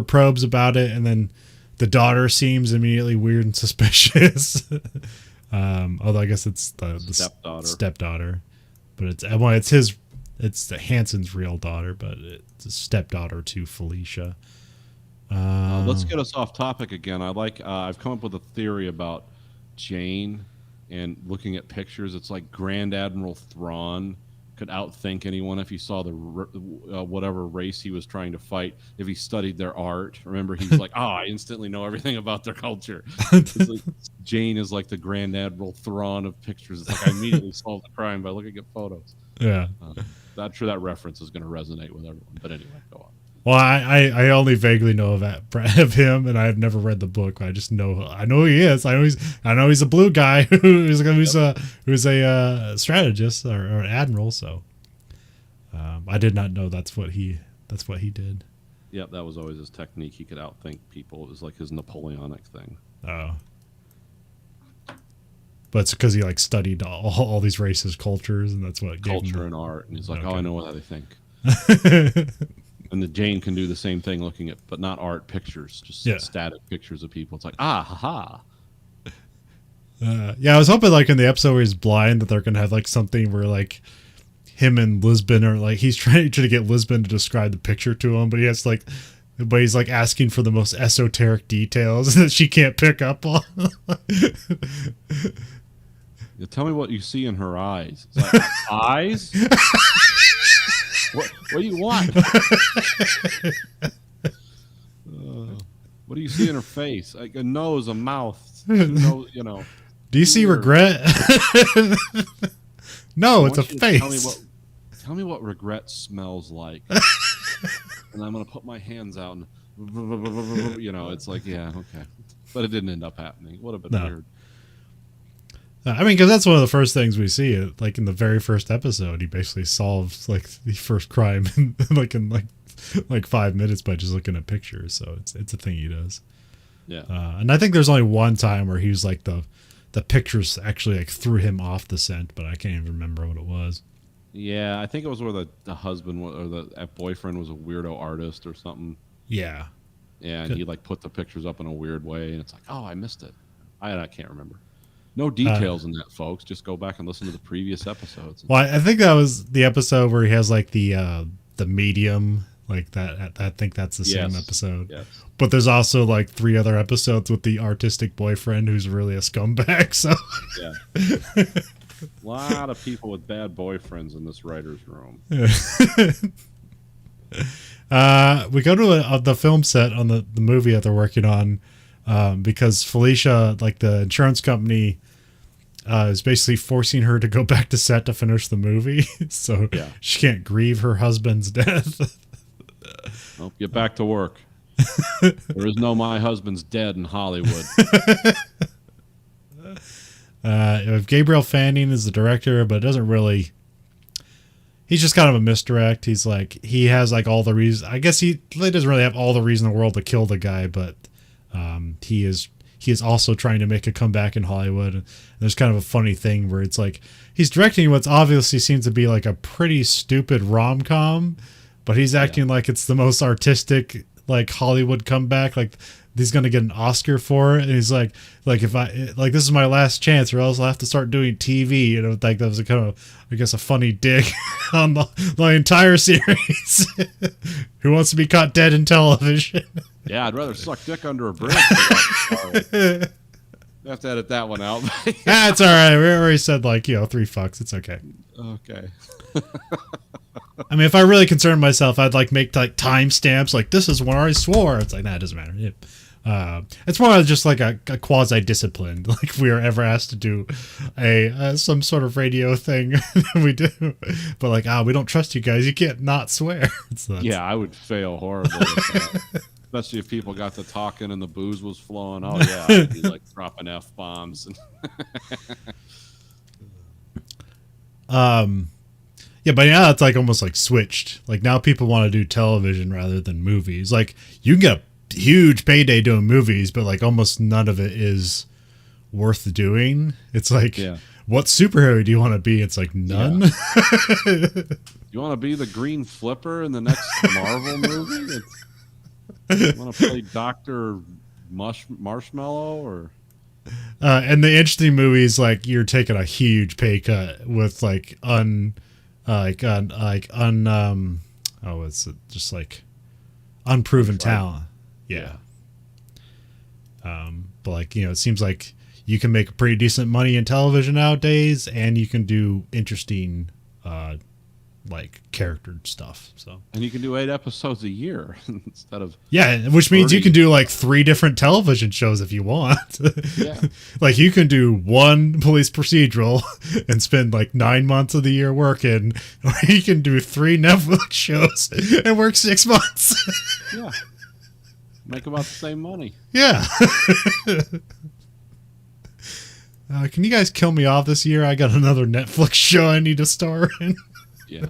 [SPEAKER 2] probes about it, and then the daughter seems immediately weird and suspicious. Although I guess it's the stepdaughter, but it's the Hanson's real daughter, but it's a stepdaughter to Felicia.
[SPEAKER 1] Let's get us off topic again. I've come up with a theory about Jane, and looking at pictures, it's like Grand Admiral Thrawn could outthink anyone if he saw the whatever race he was trying to fight. If he studied their art, remember he's like, I instantly know everything about their culture. It's like Jane is like the Grand Admiral Thrawn of pictures. It's like I immediately solved the crime by looking at photos.
[SPEAKER 2] Yeah,
[SPEAKER 1] I'm sure that reference is going to resonate with everyone. But anyway, go on.
[SPEAKER 2] Well, I only vaguely know of him, and I have never read the book. But I know who he is. I know he's a blue guy who's a strategist or an admiral. So I did not know that's what he did.
[SPEAKER 1] Yep, that was always his technique. He could outthink people. It was like his Napoleonic thing.
[SPEAKER 2] Oh, but it's because he like studied all these racist cultures, and that's what gave
[SPEAKER 1] culture and art. And he's like, I know how they think. And the Jane can do the same thing, looking at, but not art, pictures, just static pictures of people. It's like, haha.
[SPEAKER 2] Yeah, I was hoping like in the episode where he's blind that they're gonna have like something where like him and Lisbon are like he's trying to get Lisbon to describe the picture to him, but he's like asking for the most esoteric details that she can't pick up on.
[SPEAKER 1] Tell me what you see in her eyes. It's like, eyes? What do you want? What do you see in her face? Like a nose, a mouth, nose,
[SPEAKER 2] Do you see regret? No, it's a face.
[SPEAKER 1] Tell me what regret smells like. And I'm going to put my hands out and, it's like, yeah, okay. But it didn't end up happening. It would have been weird.
[SPEAKER 2] I mean, because that's one of the first things we see. Like in the very first episode, he basically solves like the first crime in 5 minutes by just looking at pictures. So it's a thing he does.
[SPEAKER 1] Yeah.
[SPEAKER 2] And I think there's only one time where he was like the pictures actually like threw him off the scent, but I can't even remember what it was.
[SPEAKER 1] Yeah, I think it was where the husband or the boyfriend was a weirdo artist or something.
[SPEAKER 2] Yeah.
[SPEAKER 1] Yeah, and he like put the pictures up in a weird way, and it's like, I missed it. I can't remember. No details in that, folks. Just go back and listen to the previous episodes.
[SPEAKER 2] Well, I think that was the episode where he has like the medium, like that. I think that's the same episode. Yes. But there's also like 3 other episodes with the artistic boyfriend who's really a scumbag. So
[SPEAKER 1] yeah, a lot of people with bad boyfriends in this writer's room.
[SPEAKER 2] We go to the film set on the movie that they're working on because Felicia, like the insurance company, is basically forcing her to go back to set to finish the movie. So she can't grieve her husband's death.
[SPEAKER 1] Well, get back to work. There is no my husband's dead in Hollywood.
[SPEAKER 2] Gabriel Fanning is the director, but it doesn't really... He's just kind of a misdirect. He's like, he has like all the reasons. I guess he doesn't really have all the reason in the world to kill the guy, but he is also trying to make a comeback in Hollywood. And there's kind of a funny thing where it's like he's directing what's obviously seems to be like a pretty stupid rom-com, but he's acting like it's the most artistic like Hollywood comeback. Like he's gonna get an Oscar for it, and he's like if I like this is my last chance, or else I'll have to start doing TV. You know, like that was a kind of, I guess, a funny dig on the entire series. Who wants to be caught dead in television?
[SPEAKER 1] Yeah, I'd rather suck dick under a bridge. You have to edit that one out.
[SPEAKER 2] That's all right. We already said 3 fucks. It's okay.
[SPEAKER 1] Okay.
[SPEAKER 2] I mean, if I really concerned myself, I'd make timestamps. Like this is when I swore. It's like, nah, it doesn't matter. Yeah. It's more just like a quasi discipline. Like if we were ever asked to do some sort of radio thing, we do. But we don't trust you guys. You can't not swear. So
[SPEAKER 1] yeah, I would fail horribly. Especially if people got to talking and the booze was flowing. Oh yeah, I'd be dropping F-bombs.
[SPEAKER 2] Yeah, but now it's like almost like switched. Like now people want to do television rather than movies. Like you can get a huge payday doing movies, but like almost none of it is worth doing. It's like,
[SPEAKER 1] Yeah.
[SPEAKER 2] what superhero do you want to be? It's like none.
[SPEAKER 1] Yeah. You want to be the Green Flipper in the next Marvel movie? You want to play Dr. Marshmallow or?
[SPEAKER 2] And the interesting movie is like you're taking a huge pay cut with like it's just like unproven talent. Yeah. But like, you know, it seems like you can make pretty decent money in television nowadays, and you can do interesting like character stuff. So,
[SPEAKER 1] and you can do 8 episodes a year instead of
[SPEAKER 2] which means
[SPEAKER 1] 30.
[SPEAKER 2] you can do like 3 different television shows if you want.
[SPEAKER 1] Yeah.
[SPEAKER 2] Like you can do one police procedural and spend like 9 months of the year working, or you can do 3 Netflix shows and work 6 months.
[SPEAKER 1] Yeah. Make about the same money.
[SPEAKER 2] Yeah. Can you guys kill me off this year? I got another Netflix show I need to star in.
[SPEAKER 1] Yeah.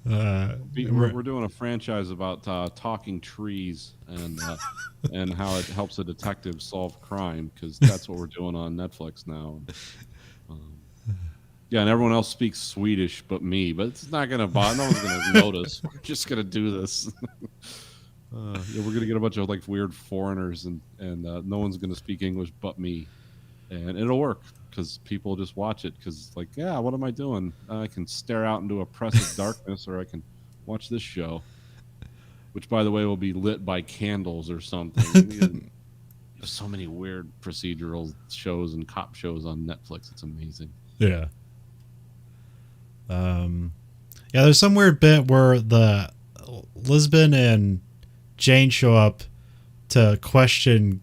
[SPEAKER 1] We're doing a franchise about talking trees and how it helps a detective solve crime, because that's what we're doing on Netflix now. Yeah, and everyone else speaks Swedish but me, but it's not going to bother. No one's going to notice. We're just going to do this. Yeah, we're going to get a bunch of like weird foreigners, and no one's going to speak English but me. And it'll work because people just watch it because, like, yeah, what am I doing? I can stare out into oppressive darkness, or I can watch this show, which, by the way, will be lit by candles or something. There's so many weird procedural shows and cop shows on Netflix. It's amazing.
[SPEAKER 2] Yeah. Yeah, there's some weird bit where the Lisbon and Jane show up to question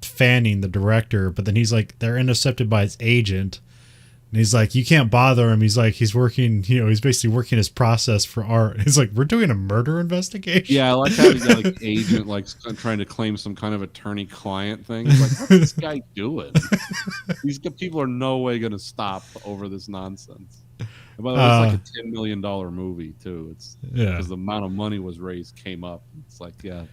[SPEAKER 2] Fanning, the director, but then he's like, they're intercepted by his agent, and he's like, you can't bother him. He's like, he's working, you know, he's basically working his process for art. He's like, we're doing a murder investigation.
[SPEAKER 1] Yeah, I like how he's got like agent like trying to claim some kind of attorney-client thing. He's like, what's this guy doing? These people are no way going to stop over this nonsense. And by the way, it's like a $10 million movie too. It's because the amount of money was raised came up. It's like, yeah.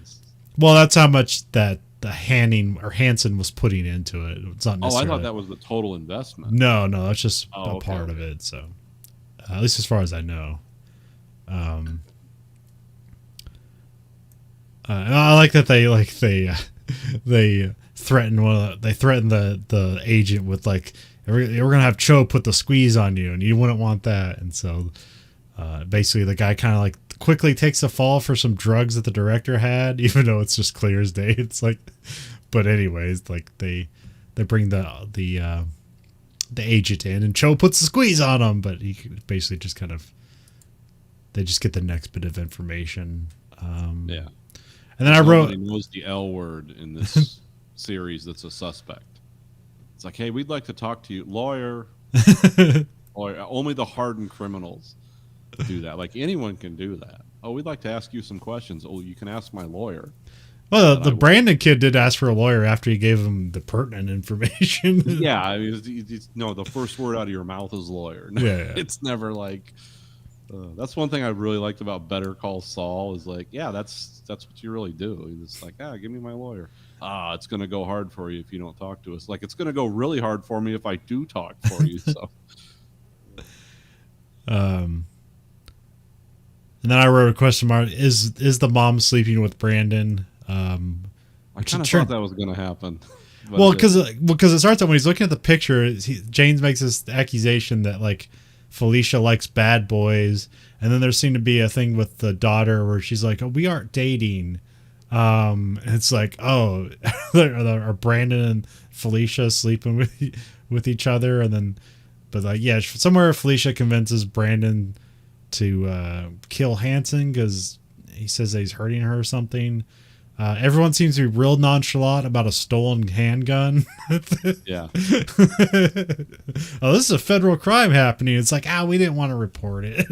[SPEAKER 2] Well, that's how much that the Hansen was putting into it. It's not necessarily.
[SPEAKER 1] I thought that was the total investment.
[SPEAKER 2] No, that's just a part of it. So, at least as far as I know. And I like that they threaten the agent with like, we're gonna have Cho put the squeeze on you, and you wouldn't want that. And so, basically, the guy kind of like quickly takes a fall for some drugs that the director had, even though it's just clear as day. It's like, but anyways, like they bring the agent in, and Cho puts the squeeze on him, but he basically just kind of, they just get the next bit of information.
[SPEAKER 1] Yeah.
[SPEAKER 2] And then
[SPEAKER 1] Nobody knows the L word in this series that's a suspect. It's like, hey, we'd like to talk to you. Lawyer. Lawyer. Only the hardened criminals do that. Like, anyone can do that. Oh, we'd like to ask you some questions. Oh, you can ask my lawyer.
[SPEAKER 2] Well, the Brandon kid did ask for a lawyer after he gave him the pertinent information.
[SPEAKER 1] Yeah, I mean, no, the first word out of your mouth is lawyer.
[SPEAKER 2] Yeah.
[SPEAKER 1] It's never like... that's one thing I really liked about Better Call Saul is like, yeah, that's what you really do. It's like, give me my lawyer. It's going to go hard for you if you don't talk to us. Like, it's going to go really hard for me if I do talk for you. So,
[SPEAKER 2] and then I wrote a question mark: Is the mom sleeping with Brandon?
[SPEAKER 1] I kind of thought that was going to happen.
[SPEAKER 2] Well, because it starts out when he's looking at the picture. James makes this accusation that like Felicia likes bad boys, and then there seemed to be a thing with the daughter where she's like, "Oh, we aren't dating." And it's like, oh, are Brandon and Felicia sleeping with each other? And then, but like, yeah, somewhere Felicia convinces Brandon to kill Hansen because he says that he's hurting her or something. Everyone seems to be real nonchalant about a stolen handgun.
[SPEAKER 1] Yeah.
[SPEAKER 2] Oh, this is a federal crime happening. It's like, we didn't want to report it.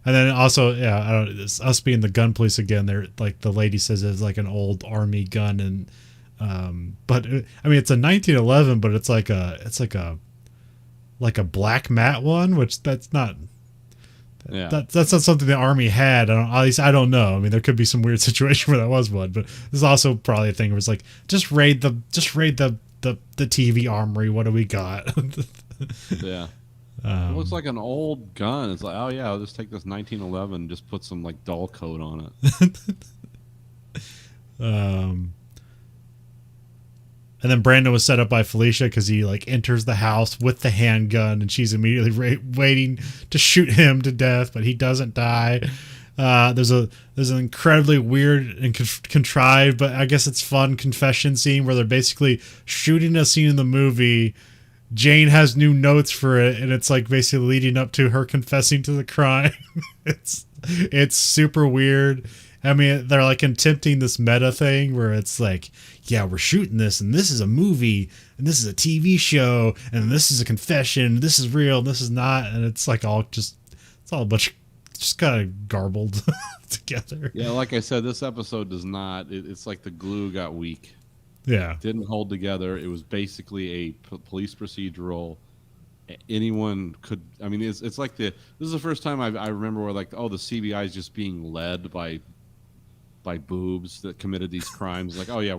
[SPEAKER 2] And then also, I don't know, us being the gun police again, they're like, the lady says it's like an old army gun, and But I mean, it's a 1911, but it's like a black matte one, which that's not.
[SPEAKER 1] Yeah.
[SPEAKER 2] That's not something the army had. At least I don't know. I mean, there could be some weird situation where that was one, but there's also probably a thing where it's like just raid the TV armory. What do we got?
[SPEAKER 1] Yeah. It looks like an old gun. It's like, oh yeah, I'll just take this 1911 and just put some like dull coat on it.
[SPEAKER 2] And then Brandon was set up by Felicia because he like enters the house with the handgun, and she's immediately waiting to shoot him to death, but he doesn't die. There's an incredibly weird and contrived, but I guess it's fun confession scene where they're basically shooting a scene in the movie. Jane has new notes for it, and it's like basically leading up to her confessing to the crime. It's super weird. I mean, they're like attempting this meta thing where it's like, yeah, we're shooting this, and this is a movie, and this is a TV show, and this is a confession, this is real, this is not, and it's like it's all a bunch of just kind of garbled together.
[SPEAKER 1] Yeah, like I said, this episode does not. It's like the glue got weak.
[SPEAKER 2] Yeah,
[SPEAKER 1] it didn't hold together. It was basically a police procedural. Anyone could. I mean, it's like this is the first time I remember where like, oh, the CBI is just being led by boobs that committed these crimes. Like, oh yeah,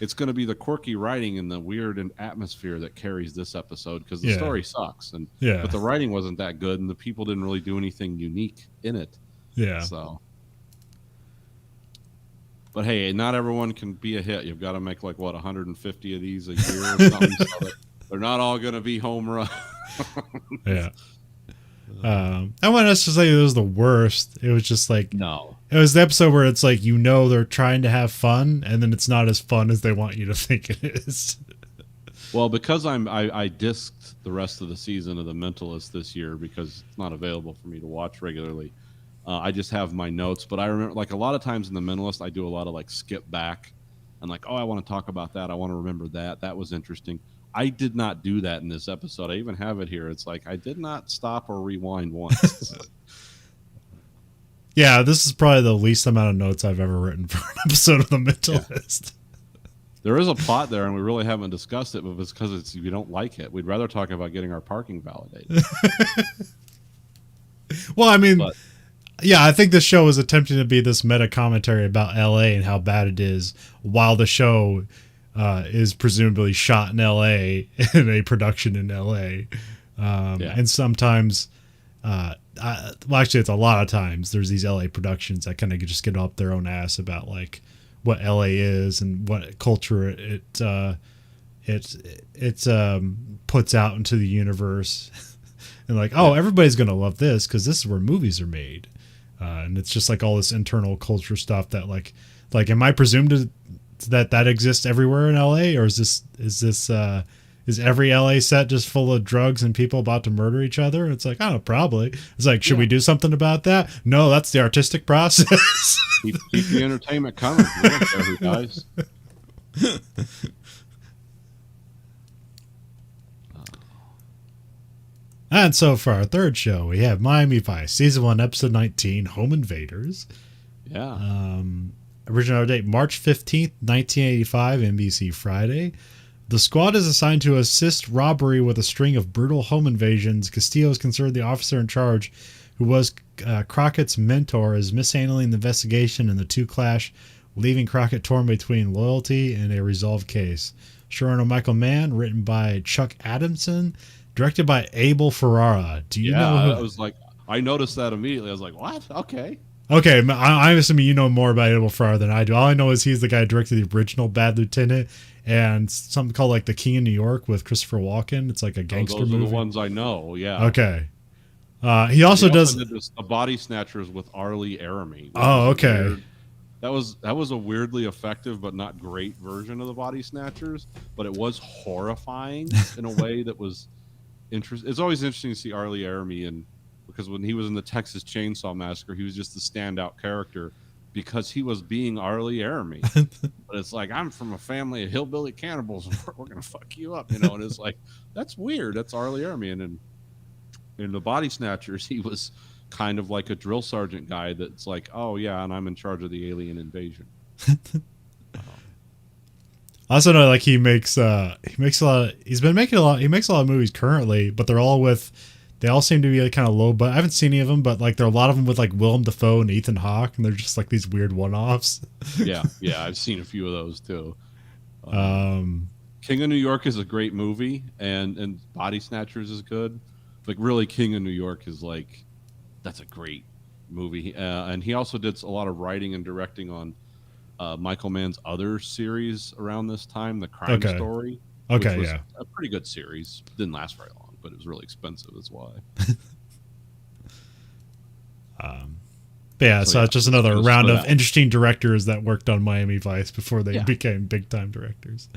[SPEAKER 1] it's gonna be the quirky writing and the weird atmosphere that carries this episode because the story sucks, but the writing wasn't that good and the people didn't really do anything unique in it.
[SPEAKER 2] Yeah.
[SPEAKER 1] So, but hey, not everyone can be a hit. You've got to make like what 150 of these a year or something. So they're not all gonna be home runs.
[SPEAKER 2] Yeah. I want us to say it was the worst. It was just like,
[SPEAKER 1] no.
[SPEAKER 2] It was the episode where it's like, they're trying to have fun, and then it's not as fun as they want you to think it is.
[SPEAKER 1] Well, because I disked the rest of the season of The Mentalist this year because it's not available for me to watch regularly. I just have my notes, but I remember like a lot of times in The Mentalist, I do a lot of like skip back and like, oh, I want to talk about that. I want to remember that. That was interesting. I did not do that in this episode. I even have it here. It's like I did not stop or rewind once.
[SPEAKER 2] Yeah, this is probably the least amount of notes I've ever written for an episode of The Mentalist.
[SPEAKER 1] Yeah. There is a plot there, and we really haven't discussed it, but it's because we don't like it. We'd rather talk about getting our parking validated.
[SPEAKER 2] Well, I mean, yeah, I think the show is attempting to be this meta commentary about LA and how bad it is, while the show is presumably shot in LA in a production in LA. And sometimes, well, actually, it's a lot of times there's these LA productions that kind of just get up their own ass about like what LA is and what culture it puts out into the universe. And like, oh, everybody's going to love this because this is where movies are made. And it's just like all this internal culture stuff that like, am I presumed that exists everywhere in LA, or is every LA set just full of drugs and people about to murder each other? It's like, oh, probably. It's like, should we do something about that? No, that's the artistic process.
[SPEAKER 1] keep the entertainment coming. We don't care who dies.
[SPEAKER 2] And so for our third show, we have Miami Vice, Season 1, Episode 19, Home Invaders.
[SPEAKER 1] Yeah.
[SPEAKER 2] Original date, March 15th, 1985, NBC Friday. The squad is assigned to assist robbery with a string of brutal home invasions. Castillo is considered the officer in charge, who was Crockett's mentor, is mishandling the investigation, and the two clash, leaving Crockett torn between loyalty and a resolved case. Showrunner Michael Mann, written by Chuck Adamson, directed by Abel Ferrara. Do you know who?
[SPEAKER 1] I was like, I noticed that immediately. I was like, what? Okay.
[SPEAKER 2] Okay, I'm assuming you know more about Abel Ferrara than I do. All I know is he's the guy who directed the original Bad Lieutenant and something called like The King of New York with Christopher Walken. It's like a gangster movie.
[SPEAKER 1] Those are the ones I know, yeah.
[SPEAKER 2] Okay. He also does
[SPEAKER 1] did The Body Snatchers with Arlie Aramy.
[SPEAKER 2] Oh, okay.
[SPEAKER 1] That was a weirdly effective but not great version of The Body Snatchers, but it was horrifying in a way that was interesting. It's always interesting to see Arlie Aramy because when he was in the Texas Chainsaw Massacre, he was just the standout character because he was being Arlie Aramy. But it's like, I'm from a family of hillbilly cannibals, and we're gonna fuck you up, And it's like, that's weird. That's Arlie Aramy. And in The Body Snatchers, he was kind of like a drill sergeant guy that's like, oh yeah, and I'm in charge of the alien invasion.
[SPEAKER 2] I also know like he makes a lot. He's been making a lot. He makes a lot of movies currently, but they're all with. They all seem to be like kind of low, but I haven't seen any of them. But like there are a lot of them with like Willem Dafoe and Ethan Hawke, and they're just like these weird one-offs.
[SPEAKER 1] Yeah, I've seen a few of those too.
[SPEAKER 2] Um,
[SPEAKER 1] King of New York is a great movie, and Body Snatchers is good. Like really, King of New York is like that's a great movie. And he also did a lot of writing and directing on Michael Mann's other series around this time, The Crime Story.
[SPEAKER 2] Okay,
[SPEAKER 1] which was
[SPEAKER 2] yeah.
[SPEAKER 1] a pretty good series. Didn't last very long, but it was really expensive. That's why.
[SPEAKER 2] But yeah, so it's just another round of
[SPEAKER 1] out.
[SPEAKER 2] interesting directors that worked on Miami Vice before they
[SPEAKER 1] Yeah.
[SPEAKER 2] became big time directors.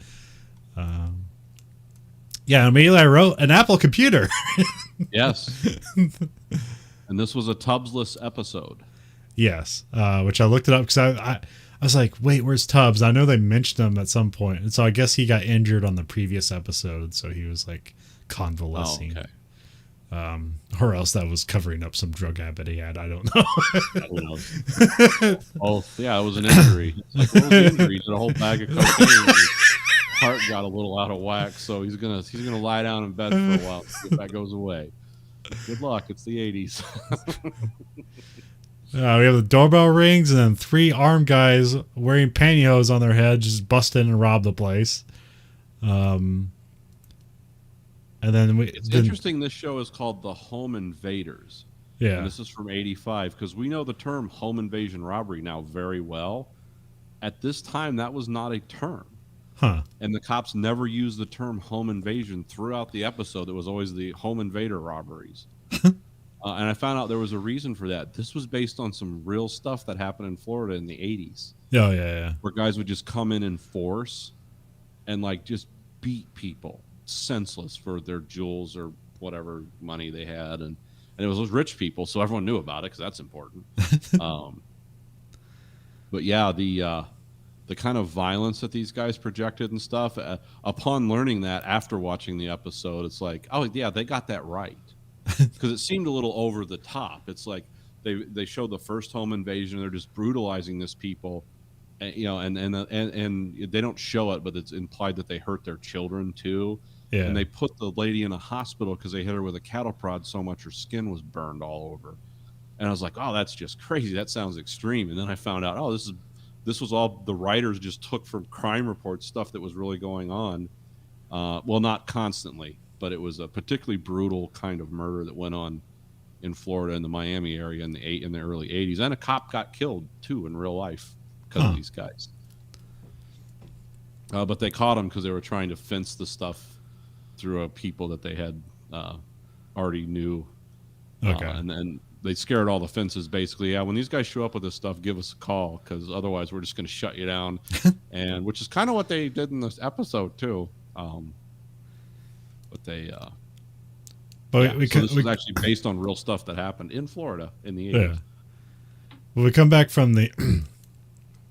[SPEAKER 2] Yeah, immediately I wrote an Apple computer.
[SPEAKER 1] Yes. And this was a Tubbsless episode.
[SPEAKER 2] Yes, which I looked it up because I was like, wait, where's Tubbs? I know they mentioned him at some point, and so I guess he got injured on the previous episode, so he was like convalescing.
[SPEAKER 1] Oh, okay.
[SPEAKER 2] Or else that was covering up some drug habit he had. I don't know.
[SPEAKER 1] Oh, yeah, it was an injury. It's like, what was the injury? He did a whole bag of cocaine. His heart got a little out of whack, so he's gonna lie down in bed for a while, see if that goes away. Good luck. It's the 80s.
[SPEAKER 2] We have the doorbell rings, and then 3 armed guys wearing pantyhose on their heads just bust in and rob the place. And then
[SPEAKER 1] It's interesting. This show is called The Home Invaders.
[SPEAKER 2] Yeah.
[SPEAKER 1] And this is from '85 because we know the term home invasion robbery now very well. At this time, that was not a term.
[SPEAKER 2] Huh.
[SPEAKER 1] And the cops never used the term home invasion throughout the episode. It was always the home invader robberies. And I found out there was a reason for that. This was based on some real stuff that happened in Florida in the 80s.
[SPEAKER 2] Oh, yeah.
[SPEAKER 1] Where guys would just come in force and like just beat people senseless for their jewels or whatever money they had. And it was those rich people, so everyone knew about it because that's important. But yeah, the kind of violence that these guys projected and stuff, upon learning that after watching the episode, it's like, oh, yeah, they got that right. Because it seemed a little over the top. It's like they showed the first home invasion. They're just brutalizing this people, and, you know, and they don't show it, but it's implied that they hurt their children too.
[SPEAKER 2] Yeah.
[SPEAKER 1] And they put the lady in a hospital because they hit her with a cattle prod so much her skin was burned all over. And I was like, oh, that's just crazy. That sounds extreme. And then I found out, oh, this was all the writers just took from crime reports, stuff that was really going on. Well, not constantly, but it was a particularly brutal kind of murder that went on in Florida and the Miami area in the early 80s. And a cop got killed, too, in real life because of these guys. But they caught him because they were trying to fence the stuff through people that they had already knew.
[SPEAKER 2] Okay.
[SPEAKER 1] And then they scared all the fences, basically. Yeah, when these guys show up with this stuff, give us a call, because otherwise we're just going to shut you down. And which is kind of what they did in this episode, too. But they...
[SPEAKER 2] But
[SPEAKER 1] so this was actually based on real stuff that happened in Florida in the 80s.
[SPEAKER 2] Yeah. Well, we come back from the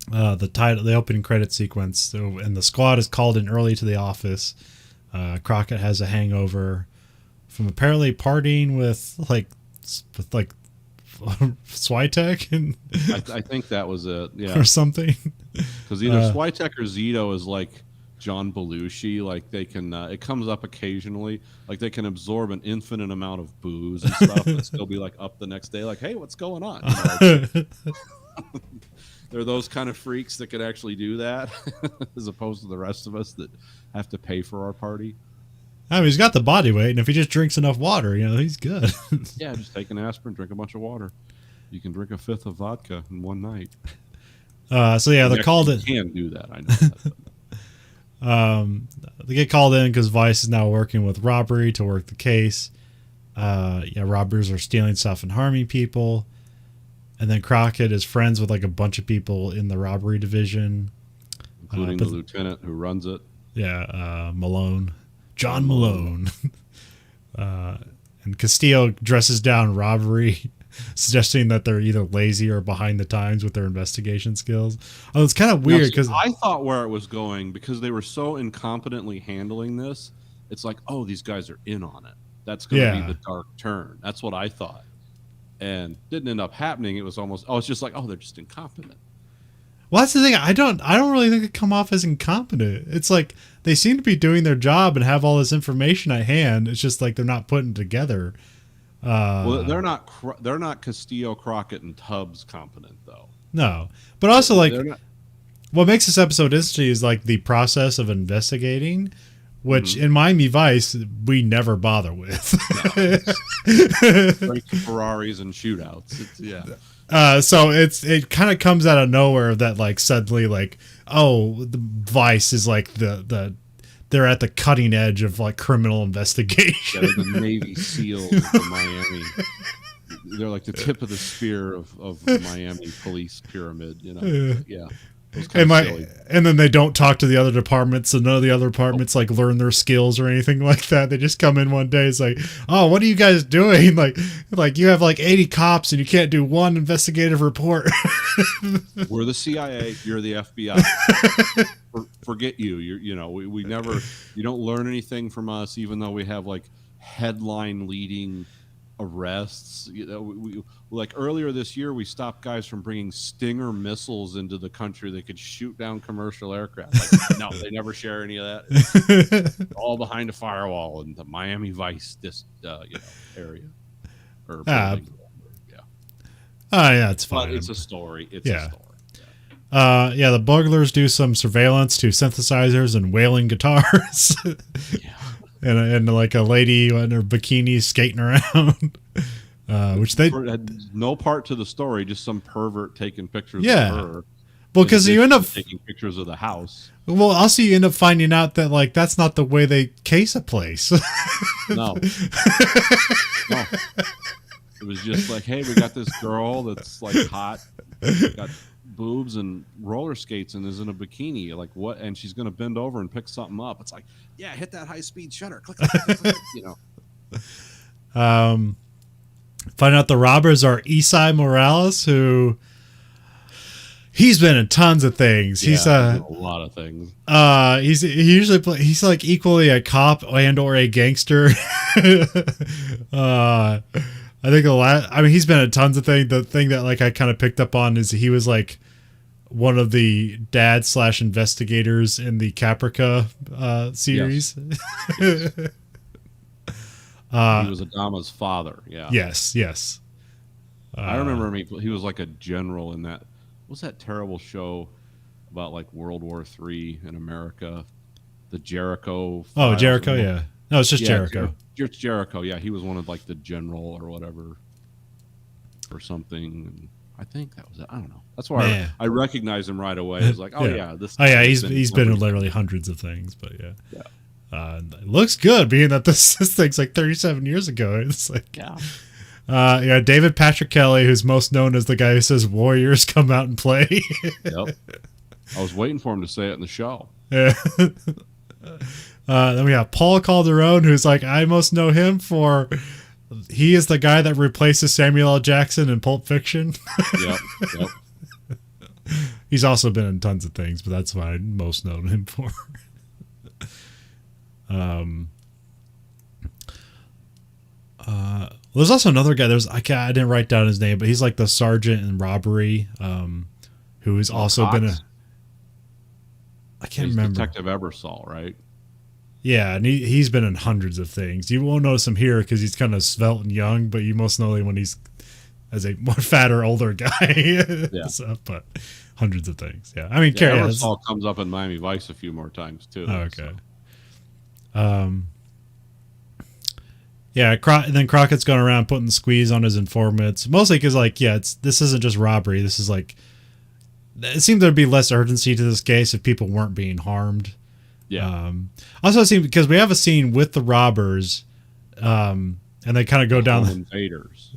[SPEAKER 2] the opening credit sequence, and the squad is called in early to the office. Crockett has a hangover from apparently partying with Switek and
[SPEAKER 1] I think that was it, yeah,
[SPEAKER 2] or something.
[SPEAKER 1] Because either Switek or Zito is like John Belushi, like they can. It comes up occasionally, like they can absorb an infinite amount of booze and stuff, and still be like up the next day, like, hey, what's going on? You know, they're those kind of freaks that could actually do that, as opposed to the rest of us that have to pay for our party.
[SPEAKER 2] I mean, he's got the body weight, and if he just drinks enough water, he's good.
[SPEAKER 1] Yeah, just take an aspirin, drink a bunch of water. You can drink a fifth of vodka in one night.
[SPEAKER 2] So yeah, they're called in.
[SPEAKER 1] You can do that, I know.
[SPEAKER 2] They get called in because Vice is now working with robbery to work the case. Robbers are stealing stuff and harming people. And then Crockett is friends with like a bunch of people in the robbery division,
[SPEAKER 1] including the lieutenant who runs it.
[SPEAKER 2] Yeah, Malone. John Malone. And Castillo dresses down robbery, suggesting that they're either lazy or behind the times with their investigation skills. Oh, it's kind of weird because
[SPEAKER 1] I thought where it was going, because they were so incompetently handling this, it's like, oh, these guys are in on it. That's going to be the dark turn. That's what I thought. And didn't end up happening. It was almost, it's just like, oh, they're just incompetent.
[SPEAKER 2] Well, that's the thing. I don't really think they come off as incompetent. It's like they seem to be doing their job and have all this information at hand. It's just like they're not putting together.
[SPEAKER 1] Well, they're not Castillo, Crockett, and Tubbs competent though.
[SPEAKER 2] No, but also like
[SPEAKER 1] They're not.
[SPEAKER 2] what makes this episode interesting is like the process of investigating, which in Miami Vice we never bother with.
[SPEAKER 1] Break Ferraris and shootouts.
[SPEAKER 2] So it kind of comes out of nowhere that like suddenly like, oh, the Vice is like they're at the cutting edge of like criminal investigation.
[SPEAKER 1] Yeah, the Navy SEALs of Miami. They're like the tip of the spear of Miami police pyramid. You know, yeah.
[SPEAKER 2] And then they don't talk to the other departments, so none of the other departments like learn their skills or anything like that. They just come in one day. It's like, oh, what are you guys doing? Like you have like 80 cops and you can't do one investigative report.
[SPEAKER 1] We're the CIA. You're the FBI. Forget you. We never. You don't learn anything from us, even though we have like headline leading arrests. We like earlier this year we stopped guys from bringing Stinger missiles into the country that could shoot down commercial aircraft. Like, no, they never share any of that. It's all behind a firewall in the Miami Vice area or building.
[SPEAKER 2] Yeah, it's fine.
[SPEAKER 1] But it's a story. It's
[SPEAKER 2] a
[SPEAKER 1] story.
[SPEAKER 2] The burglars do some surveillance to synthesizers and wailing guitars. And like a lady in her bikini skating around, which they
[SPEAKER 1] had no part to the story, just some pervert taking pictures of her.
[SPEAKER 2] Well, because you end up
[SPEAKER 1] taking pictures of the house.
[SPEAKER 2] Well, also you end up finding out that like that's not the way they case a place.
[SPEAKER 1] No. It was just like, hey, we got this girl that's like hot, got boobs and roller skates and is in a bikini. Like what? And she's going to bend over and pick something up. It's like, yeah, hit that high speed shutter. Click, click, click,
[SPEAKER 2] Find out the robbers are Isai Morales, who he's been in tons of things. He's
[SPEAKER 1] a lot of things.
[SPEAKER 2] He's like equally a cop and or a gangster. I think he's been in tons of things. The thing that like I kind of picked up on is he was like one of the dad/investigators in the Caprica series.
[SPEAKER 1] Yes. He was Adama's father. Yeah.
[SPEAKER 2] Yes.
[SPEAKER 1] I remember him. He was like a general in that. What was that terrible show about like World War III in America? The Jericho.
[SPEAKER 2] Oh, Jericho. Yeah. No, it's just Jericho.
[SPEAKER 1] It's Jericho. Yeah, he was one of like the general or whatever, or something. I think that was it. I don't know. That's why I recognized him right away. I was like, this.
[SPEAKER 2] Oh yeah, he's been in literally hundreds of things, but yeah. It looks good, being that this thing's like 37 years ago. It's like David Patrick Kelly, who's most known as the guy who says Warriors come out and play.
[SPEAKER 1] Yep. I was waiting for him to say it in the show.
[SPEAKER 2] Yeah. Then we have Paul Calderone, who's like, I most know him for he is the guy that replaces Samuel L. Jackson in Pulp Fiction. Yep. He's also been in tons of things, but that's what I most know him for. There's also another guy. I didn't write down his name, but he's like the sergeant in Robbery, who has also been I can't remember.
[SPEAKER 1] Detective Ebersol, right?
[SPEAKER 2] Yeah, and he's been in hundreds of things. You won't notice him here because he's kind of svelte and young, but you most know him when he's as a more fatter, older guy.
[SPEAKER 1] Yeah.
[SPEAKER 2] But hundreds of things. Yeah, I mean,
[SPEAKER 1] Ebersol comes up in Miami Vice a few more times too.
[SPEAKER 2] Oh, okay. So. And then Crockett's going around putting the squeeze on his informants, mostly because, like, this isn't just robbery. This is like, it seemed there'd be less urgency to this case if people weren't being harmed.
[SPEAKER 1] Yeah.
[SPEAKER 2] Also, because we have a scene with the robbers, and they kind of go down the
[SPEAKER 1] invaders.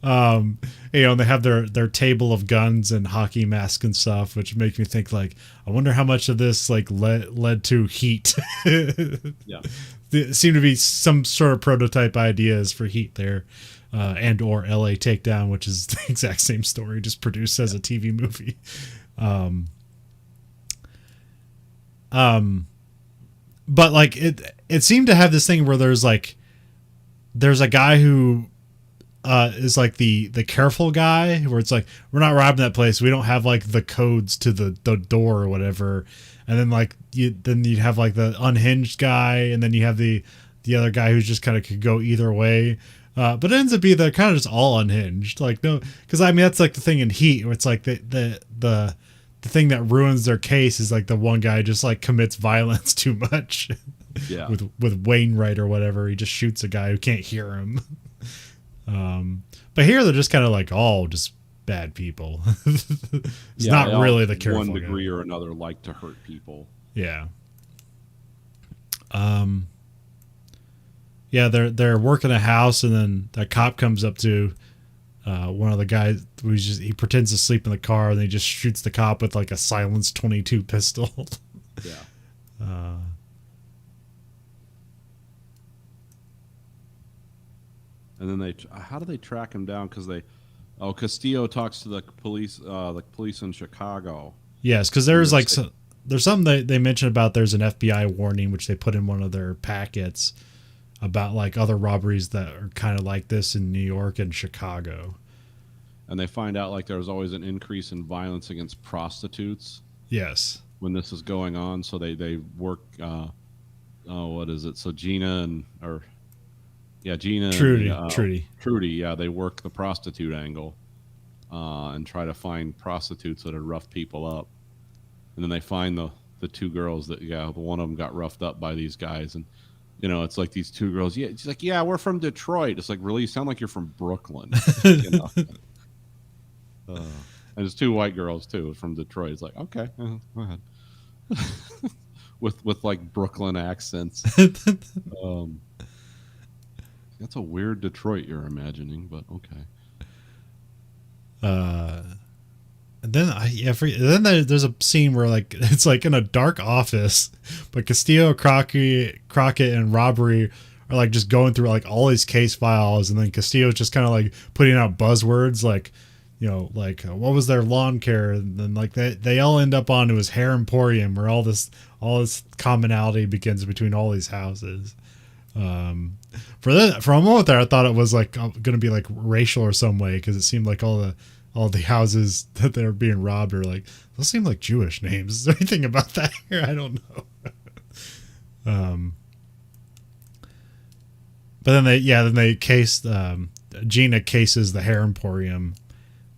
[SPEAKER 2] And they have their table of guns and hockey masks and stuff, which makes me think like, I wonder how much of this like led to Heat.
[SPEAKER 1] Yeah.
[SPEAKER 2] There seemed to be some sort of prototype ideas for Heat there, and or LA Takedown, which is the exact same story, just produced as a TV movie. But like it seemed to have this thing where there's a guy who is like the careful guy, where it's like, we're not robbing that place. We don't have like the codes to the door or whatever. And then like you have like the unhinged guy, and then you have the other guy who's just kind of could go either way. But it ends up being they're kind of just all unhinged. Like, no, because I mean that's like the thing in Heat, where it's like the thing that ruins their case is like the one guy just like commits violence too much.
[SPEAKER 1] Yeah.
[SPEAKER 2] with Wainwright or whatever, he just shoots a guy who can't hear him. But here they're just kind of like all just bad people. It's not really the careful
[SPEAKER 1] one degree
[SPEAKER 2] guy.
[SPEAKER 1] or another like to hurt people.
[SPEAKER 2] Yeah. Yeah, they're working a house, and then a cop comes up to one of the guys he pretends to sleep in the car, and he just shoots the cop with like a silenced .22 pistol.
[SPEAKER 1] Yeah. And then how do they track him down? Because Castillo talks to the police in Chicago.
[SPEAKER 2] Yes, because there's like there's something they mentioned about there's an FBI warning which they put in one of their packets about like other robberies that are kind of like this in New York and Chicago.
[SPEAKER 1] And they find out like there's always an increase in violence against prostitutes.
[SPEAKER 2] Yes.
[SPEAKER 1] When this is going on, so they work. What is it? So Gina and Trudy. Yeah, they work the prostitute angle, and try to find prostitutes that are rough people up. And then they find the two girls that one of them got roughed up by these guys, and it's like these two girls. Yeah, she's like, yeah, we're from Detroit. It's like, really, you sound like you're from Brooklyn. And it's two white girls too from Detroit. It's like, okay, go ahead. with like Brooklyn accents. That's a weird Detroit you're imagining, but okay.
[SPEAKER 2] And then there's a scene where like it's like in a dark office, but Castillo, Crockett, and Robbery are like just going through like all his case files, and then Castillo's just kind of like putting out buzzwords like, like what was their lawn care, and then like they all end up onto his hair emporium, where all this commonality begins between all these houses. For a moment there, I thought it was like going to be like racial or some way, because it seemed like all the houses that they were being robbed are like, those seem like Jewish names. Is there anything about that here? I don't know. But then they cased Gina cases the hair emporium,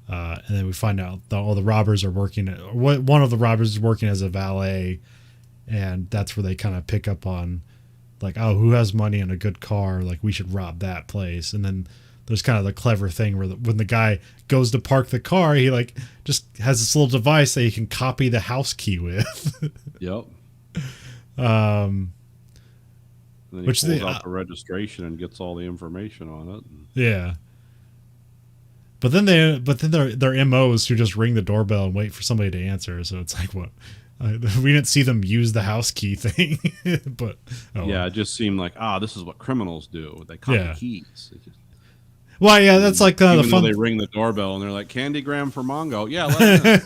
[SPEAKER 2] and then we find out that all the robbers are working. One of the robbers is working as a valet, and that's where they kind of pick up on, like, oh, who has money and a good car? Like, we should rob that place. And then there's kind of the clever thing where when the guy goes to park the car, he like just has this little device that he can copy the house key with.
[SPEAKER 1] Yep.
[SPEAKER 2] Then
[SPEAKER 1] he pulls out the registration and gets all the information on it.
[SPEAKER 2] Yeah. But then their MOs who just ring the doorbell and wait for somebody to answer. So it's like, what? We didn't see them use the house key thing, but
[SPEAKER 1] it just seemed like this is what criminals do. They copy keys.
[SPEAKER 2] Well, yeah, that's like the fun.
[SPEAKER 1] They ring the doorbell and they're like, Candygram for Mongo. Yeah, let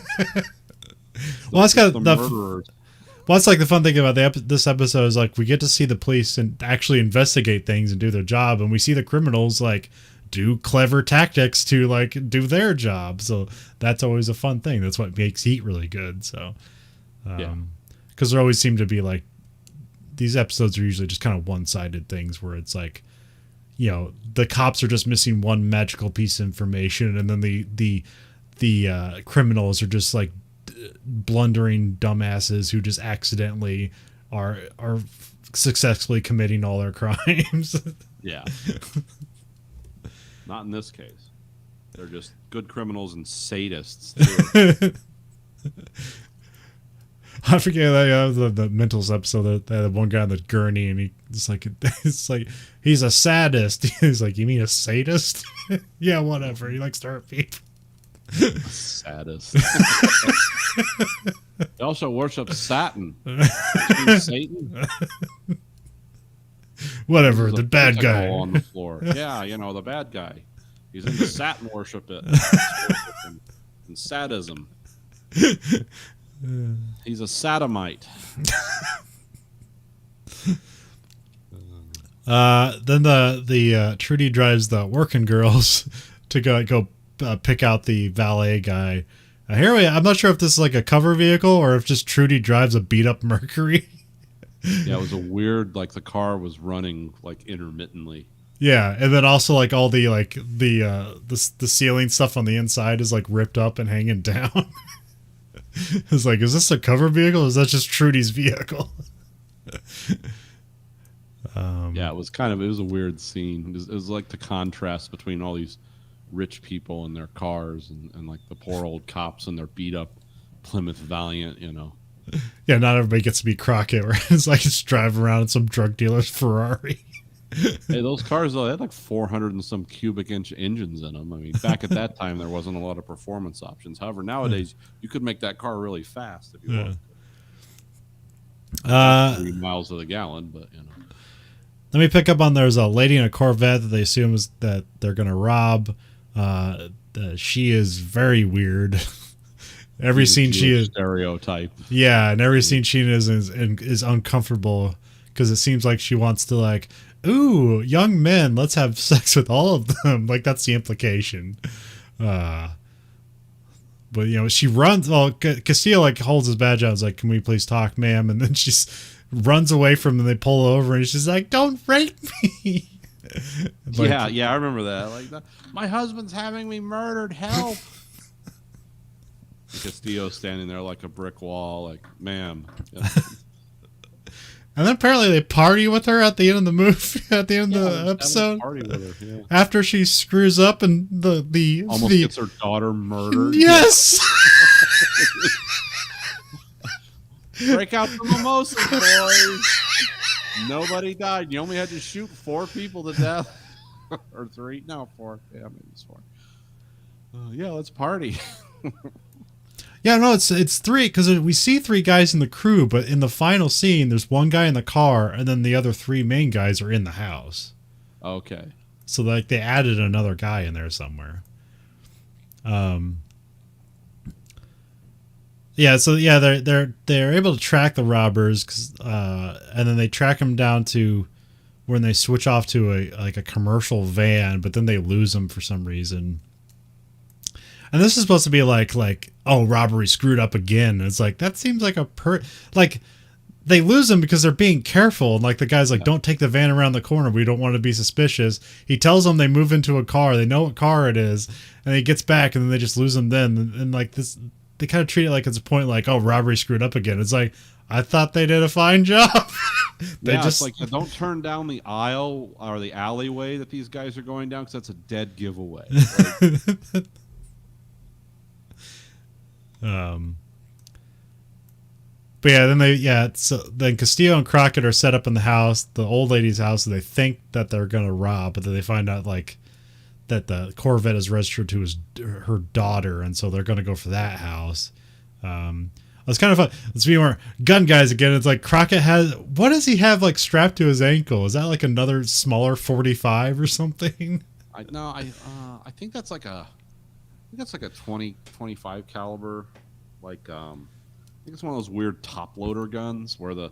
[SPEAKER 2] well, that's got the murderers. Well, that's like the fun thing about this episode is like we get to see the police and actually investigate things and do their job, and we see the criminals like do clever tactics to like do their job. So that's always a fun thing. That's what makes Heat really good. So. Because there always seem to be like these episodes are usually just kind of one-sided things where it's like, the cops are just missing one magical piece of information, and then the criminals are just like blundering dumbasses who just accidentally are successfully committing all their crimes.
[SPEAKER 1] Yeah. Not in this case. They're just good criminals and sadists too.
[SPEAKER 2] I forget the Mentals episode that one guy on the gurney, and it's like he's a sadist. He's like, you mean a sadist? Yeah, whatever. He likes to hurt people.
[SPEAKER 1] Sadist. He also worships Satan. Satan.
[SPEAKER 2] Whatever. The bad guy
[SPEAKER 1] on the floor. Yeah, the bad guy. He's into Satan worship and sadism. He's a sodomite.
[SPEAKER 2] Then the Trudy drives the working girls to go pick out the valet guy. I'm not sure if this is like a cover vehicle or if just Trudy drives a beat up Mercury.
[SPEAKER 1] Yeah, it was a weird, like the car was running like intermittently.
[SPEAKER 2] Yeah, and then also like all the like the ceiling stuff on the inside is like ripped up and hanging down. It's like, is this a cover vehicle? Or is that just Trudy's vehicle?
[SPEAKER 1] Yeah, it was a weird scene. It was like the contrast between all these rich people and their cars and like the poor old cops and their beat up Plymouth Valiant, you know.
[SPEAKER 2] Yeah, not everybody gets to be Crockett, where it's like it's driving around in some drug dealer's Ferrari.
[SPEAKER 1] Hey, those cars though, they had like 400 and some cubic inch engines in them. I mean, back at that time, there wasn't a lot of performance options. However, nowadays you could make that car really fast if you wanted. 3 miles to the gallon, but you know.
[SPEAKER 2] Let me pick up on there's a lady in a Corvette that they assume is that they're gonna rob. She is very weird. Every scene she is
[SPEAKER 1] stereotype.
[SPEAKER 2] Yeah, and every scene she is uncomfortable because it seems like she wants to like, ooh, young men, let's have sex with all of them. Like that's the implication. But you know, she runs. Well, Castillo like holds his badge out. Is like, "Can we please talk, ma'am?" And then she runs away from them. They pull over, and she's like, "Don't rape me."
[SPEAKER 1] Like, yeah, I remember that. Like, my husband's having me murdered. Help! Castillo standing there like a brick wall, like, "Ma'am." Yeah.
[SPEAKER 2] And then apparently they party with her at the end of the movie, at the end of the episode.
[SPEAKER 1] Party with her, yeah.
[SPEAKER 2] After she screws up and
[SPEAKER 1] almost gets her daughter murdered.
[SPEAKER 2] Yes.
[SPEAKER 1] Break out the mimosas, boys. Nobody died. You only had to shoot 4 people to death, or 3? No, 4. Yeah, maybe it's 4. Yeah, let's party.
[SPEAKER 2] Yeah, no, it's 3 because we see 3 guys in the crew, but in the final scene, there's 1 guy in the car, and then the other 3 main guys are in the house.
[SPEAKER 1] Okay.
[SPEAKER 2] So like they added another guy in there somewhere. Yeah, so yeah, they're able to track the robbers, and then they track them down to when they switch off to a commercial van, but then they lose them for some reason. And this is supposed to be like, oh, robbery screwed up again. It's like, that seems like like they lose them because they're being careful. And like the guy's like, don't take the van around the corner. We don't want to be suspicious. He tells them they move into a car. They know what car it is. And he gets back and then they just lose them then. And like this, they kind of treat it like it's a point like, oh, robbery screwed up again. It's like, I thought they did a fine job.
[SPEAKER 1] It's like, don't turn down the aisle or the alleyway that these guys are going down because that's a dead giveaway. Like,
[SPEAKER 2] but yeah, so then Castillo and Crockett are set up in the house, the old lady's house, and they think that they're gonna rob, but then they find out like that the Corvette is registered to her daughter, and so they're gonna go for that house. It's kind of fun. Let's be more gun guys again. It's like Crockett what does he have like strapped to his ankle? Is that like another smaller 45 or something?
[SPEAKER 1] I think that's like a 20-25 caliber, like I think it's one of those weird top loader guns where the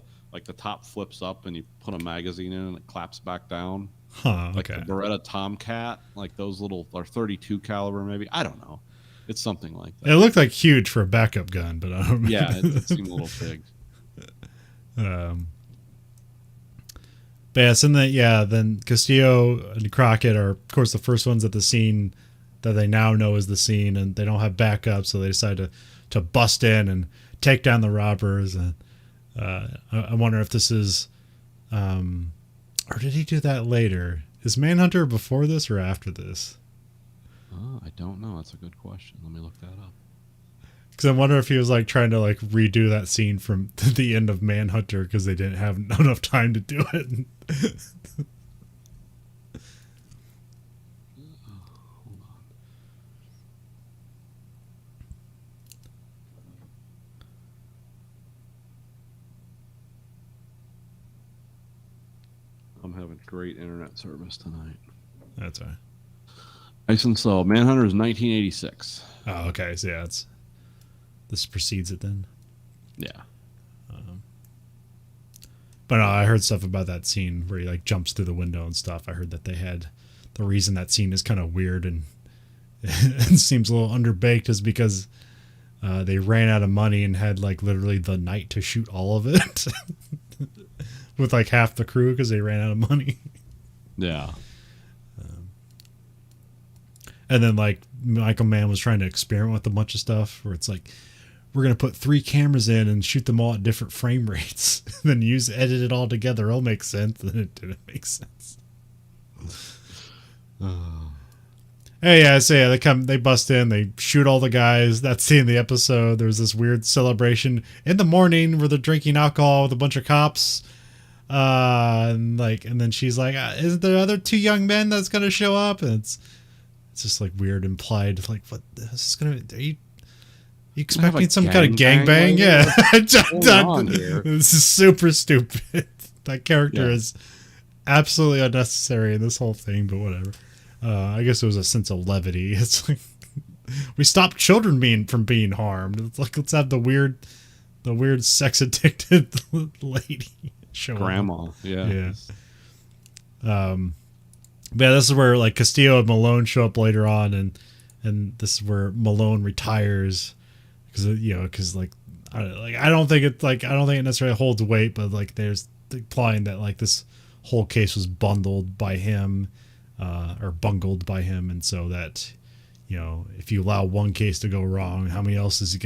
[SPEAKER 1] top flips up and you put a magazine in and it claps back down.
[SPEAKER 2] Huh,
[SPEAKER 1] like
[SPEAKER 2] okay.
[SPEAKER 1] the Beretta Tomcat, like those little, or 32 caliber maybe. I don't know. It's something like that.
[SPEAKER 2] It looked like huge for a backup gun, but I don't know.
[SPEAKER 1] Yeah, it seemed a little big.
[SPEAKER 2] But yeah, so then Castillo and Crockett are, of course, the first ones at the scene that they now know is the scene, and they don't have backup, so they decide to bust in and take down the robbers. And I wonder if this is, or did he do that later? Is Manhunter before this or after this?
[SPEAKER 1] I don't know. That's a good question. Let me look that up.
[SPEAKER 2] Because I wonder if he was like trying to like redo that scene from the end of Manhunter because they didn't have enough time to do it.
[SPEAKER 1] Hold on. I'm having great internet service tonight.
[SPEAKER 2] That's right.
[SPEAKER 1] Nice and slow. Manhunter is 1986.
[SPEAKER 2] Oh, okay. So yeah, this precedes it then.
[SPEAKER 1] Yeah.
[SPEAKER 2] But no, I heard stuff about that scene where he like jumps through the window and stuff. I heard that they had the reason that scene is kind of weird and it seems a little underbaked is because they ran out of money and had like literally the night to shoot all of it with like half the crew because they ran out of money.
[SPEAKER 1] Yeah.
[SPEAKER 2] And then like Michael Mann was trying to experiment with a bunch of stuff where it's like, we're going to put 3 cameras in and shoot them all at different frame rates and then edit it all together. It'll make sense. And it didn't make sense. Hey, yeah, so yeah, they bust in, they shoot all the guys. That's the end of the episode. There's this weird celebration in the morning where they're drinking alcohol with a bunch of cops. And then she's like, "Is there other 2 young men that's gonna show up?" And it's just like weird implied, like, what is this gonna? Are you expecting some kind of gangbang? Yeah, this is super stupid. That character is absolutely unnecessary in this whole thing, but whatever. I guess it was a sense of levity. It's like we stopped children from being harmed. It's like let's have the weird sex addicted lady show
[SPEAKER 1] grandma.
[SPEAKER 2] up. Yeah. But this is where like Castillo and Malone show up later on, and this is where Malone retires because I don't think it necessarily holds weight, but like there's implying that like this whole case was bundled by him. Or bungled by him, and so that if you allow one case to go wrong, how many else has he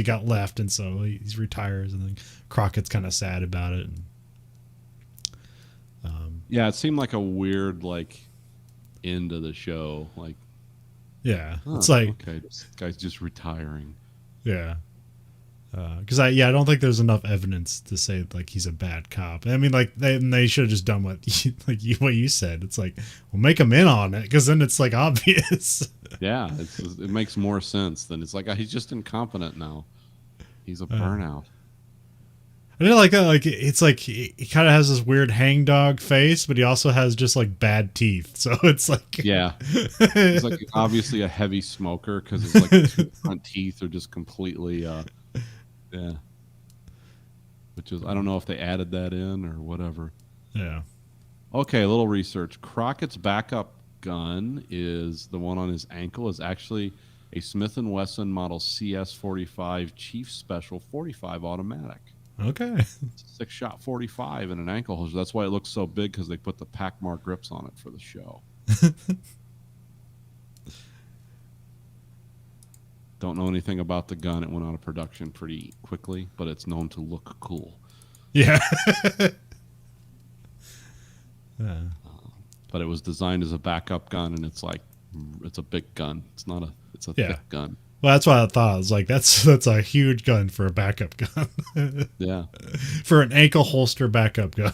[SPEAKER 2] got left? And so he retires, and then Crockett's kind of sad about it.
[SPEAKER 1] Yeah, it seemed like a weird like end of the show. Like,
[SPEAKER 2] it's like
[SPEAKER 1] okay, this guy's just retiring.
[SPEAKER 2] Yeah. Because I don't think there's enough evidence to say like he's a bad cop. I mean, like they should have just done what you said. It's like, well, make him in on it because then it's like obvious.
[SPEAKER 1] Yeah, it makes more sense than it's like he's just incompetent now. He's a burnout.
[SPEAKER 2] I didn't like that. Like it's like he kind of has this weird hangdog face, but he also has just like bad teeth. So it's like
[SPEAKER 1] he's like obviously a heavy smoker because his like 2 front teeth are just completely. Yeah. Which is, I don't know if they added that in or whatever.
[SPEAKER 2] Yeah.
[SPEAKER 1] Okay, a little research. Crockett's backup gun is the one on his ankle is actually a Smith & Wesson model CS45 Chief Special 45 automatic.
[SPEAKER 2] Okay.
[SPEAKER 1] It's a 6-shot 45 in an ankle holster. That's why it looks so big because they put the Packmark grips on it for the show. Don't know anything about the gun. It went out of production pretty quickly, but it's known to look cool.
[SPEAKER 2] Yeah.
[SPEAKER 1] But it was designed as a backup gun, and it's a big gun. It's a thick gun.
[SPEAKER 2] Well, that's what I thought. I was like, that's a huge gun for a backup gun.
[SPEAKER 1] Yeah. For
[SPEAKER 2] an ankle holster backup gun.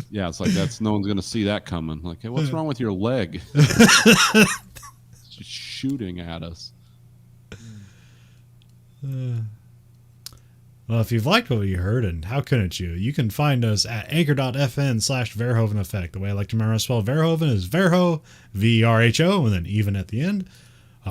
[SPEAKER 1] Yeah, it's like no one's going to see that coming. Like, hey, what's wrong with your leg? It's just shooting at us.
[SPEAKER 2] Well, if you've liked what you heard, and how couldn't you? You can find us at anchor.fn/Verhoeven Effect. The way I like to remember to spell Verhoeven is Verho, V-E-R-H-O, and then even at the end.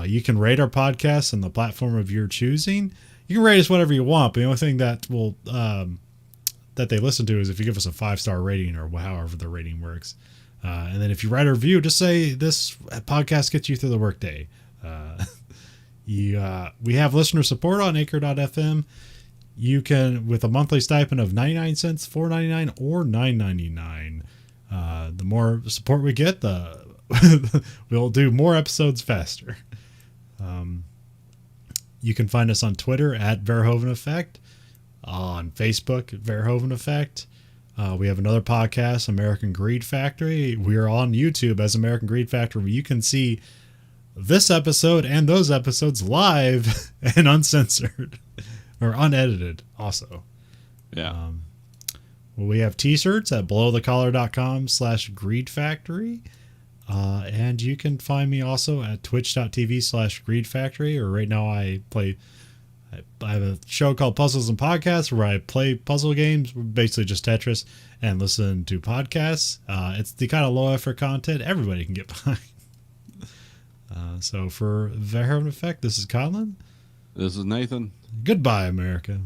[SPEAKER 2] You can rate our podcast on the platform of your choosing. You can rate us whatever you want, but the only thing that will that they listen to is if you give us a 5-star rating or however the rating works. And then if you write a review, just say this podcast gets you through the workday. We have listener support on anchor.fm. You can, with a monthly stipend of 99 cents, $4.99, or $9.99. The more support we get, we'll do more episodes faster. You can find us on Twitter at Verhoeven Effect, on Facebook at Verhoeven Effect. We have another podcast, American Greed Factory. We are on YouTube as American Greed Factory, where you can see this episode and those episodes live and uncensored or unedited also.
[SPEAKER 1] Yeah.
[SPEAKER 2] Well, we have t-shirts at belowthecollar.com/greedfactory. And you can find me also at twitch.tv/greedfactory, or right now I have a show called Puzzles and Podcasts where I play puzzle games, basically just Tetris, and listen to podcasts. It's the kind of low effort content everybody can get behind. So for Verhoeven Effect, this is Colin.
[SPEAKER 1] This is Nathan.
[SPEAKER 2] Goodbye, America.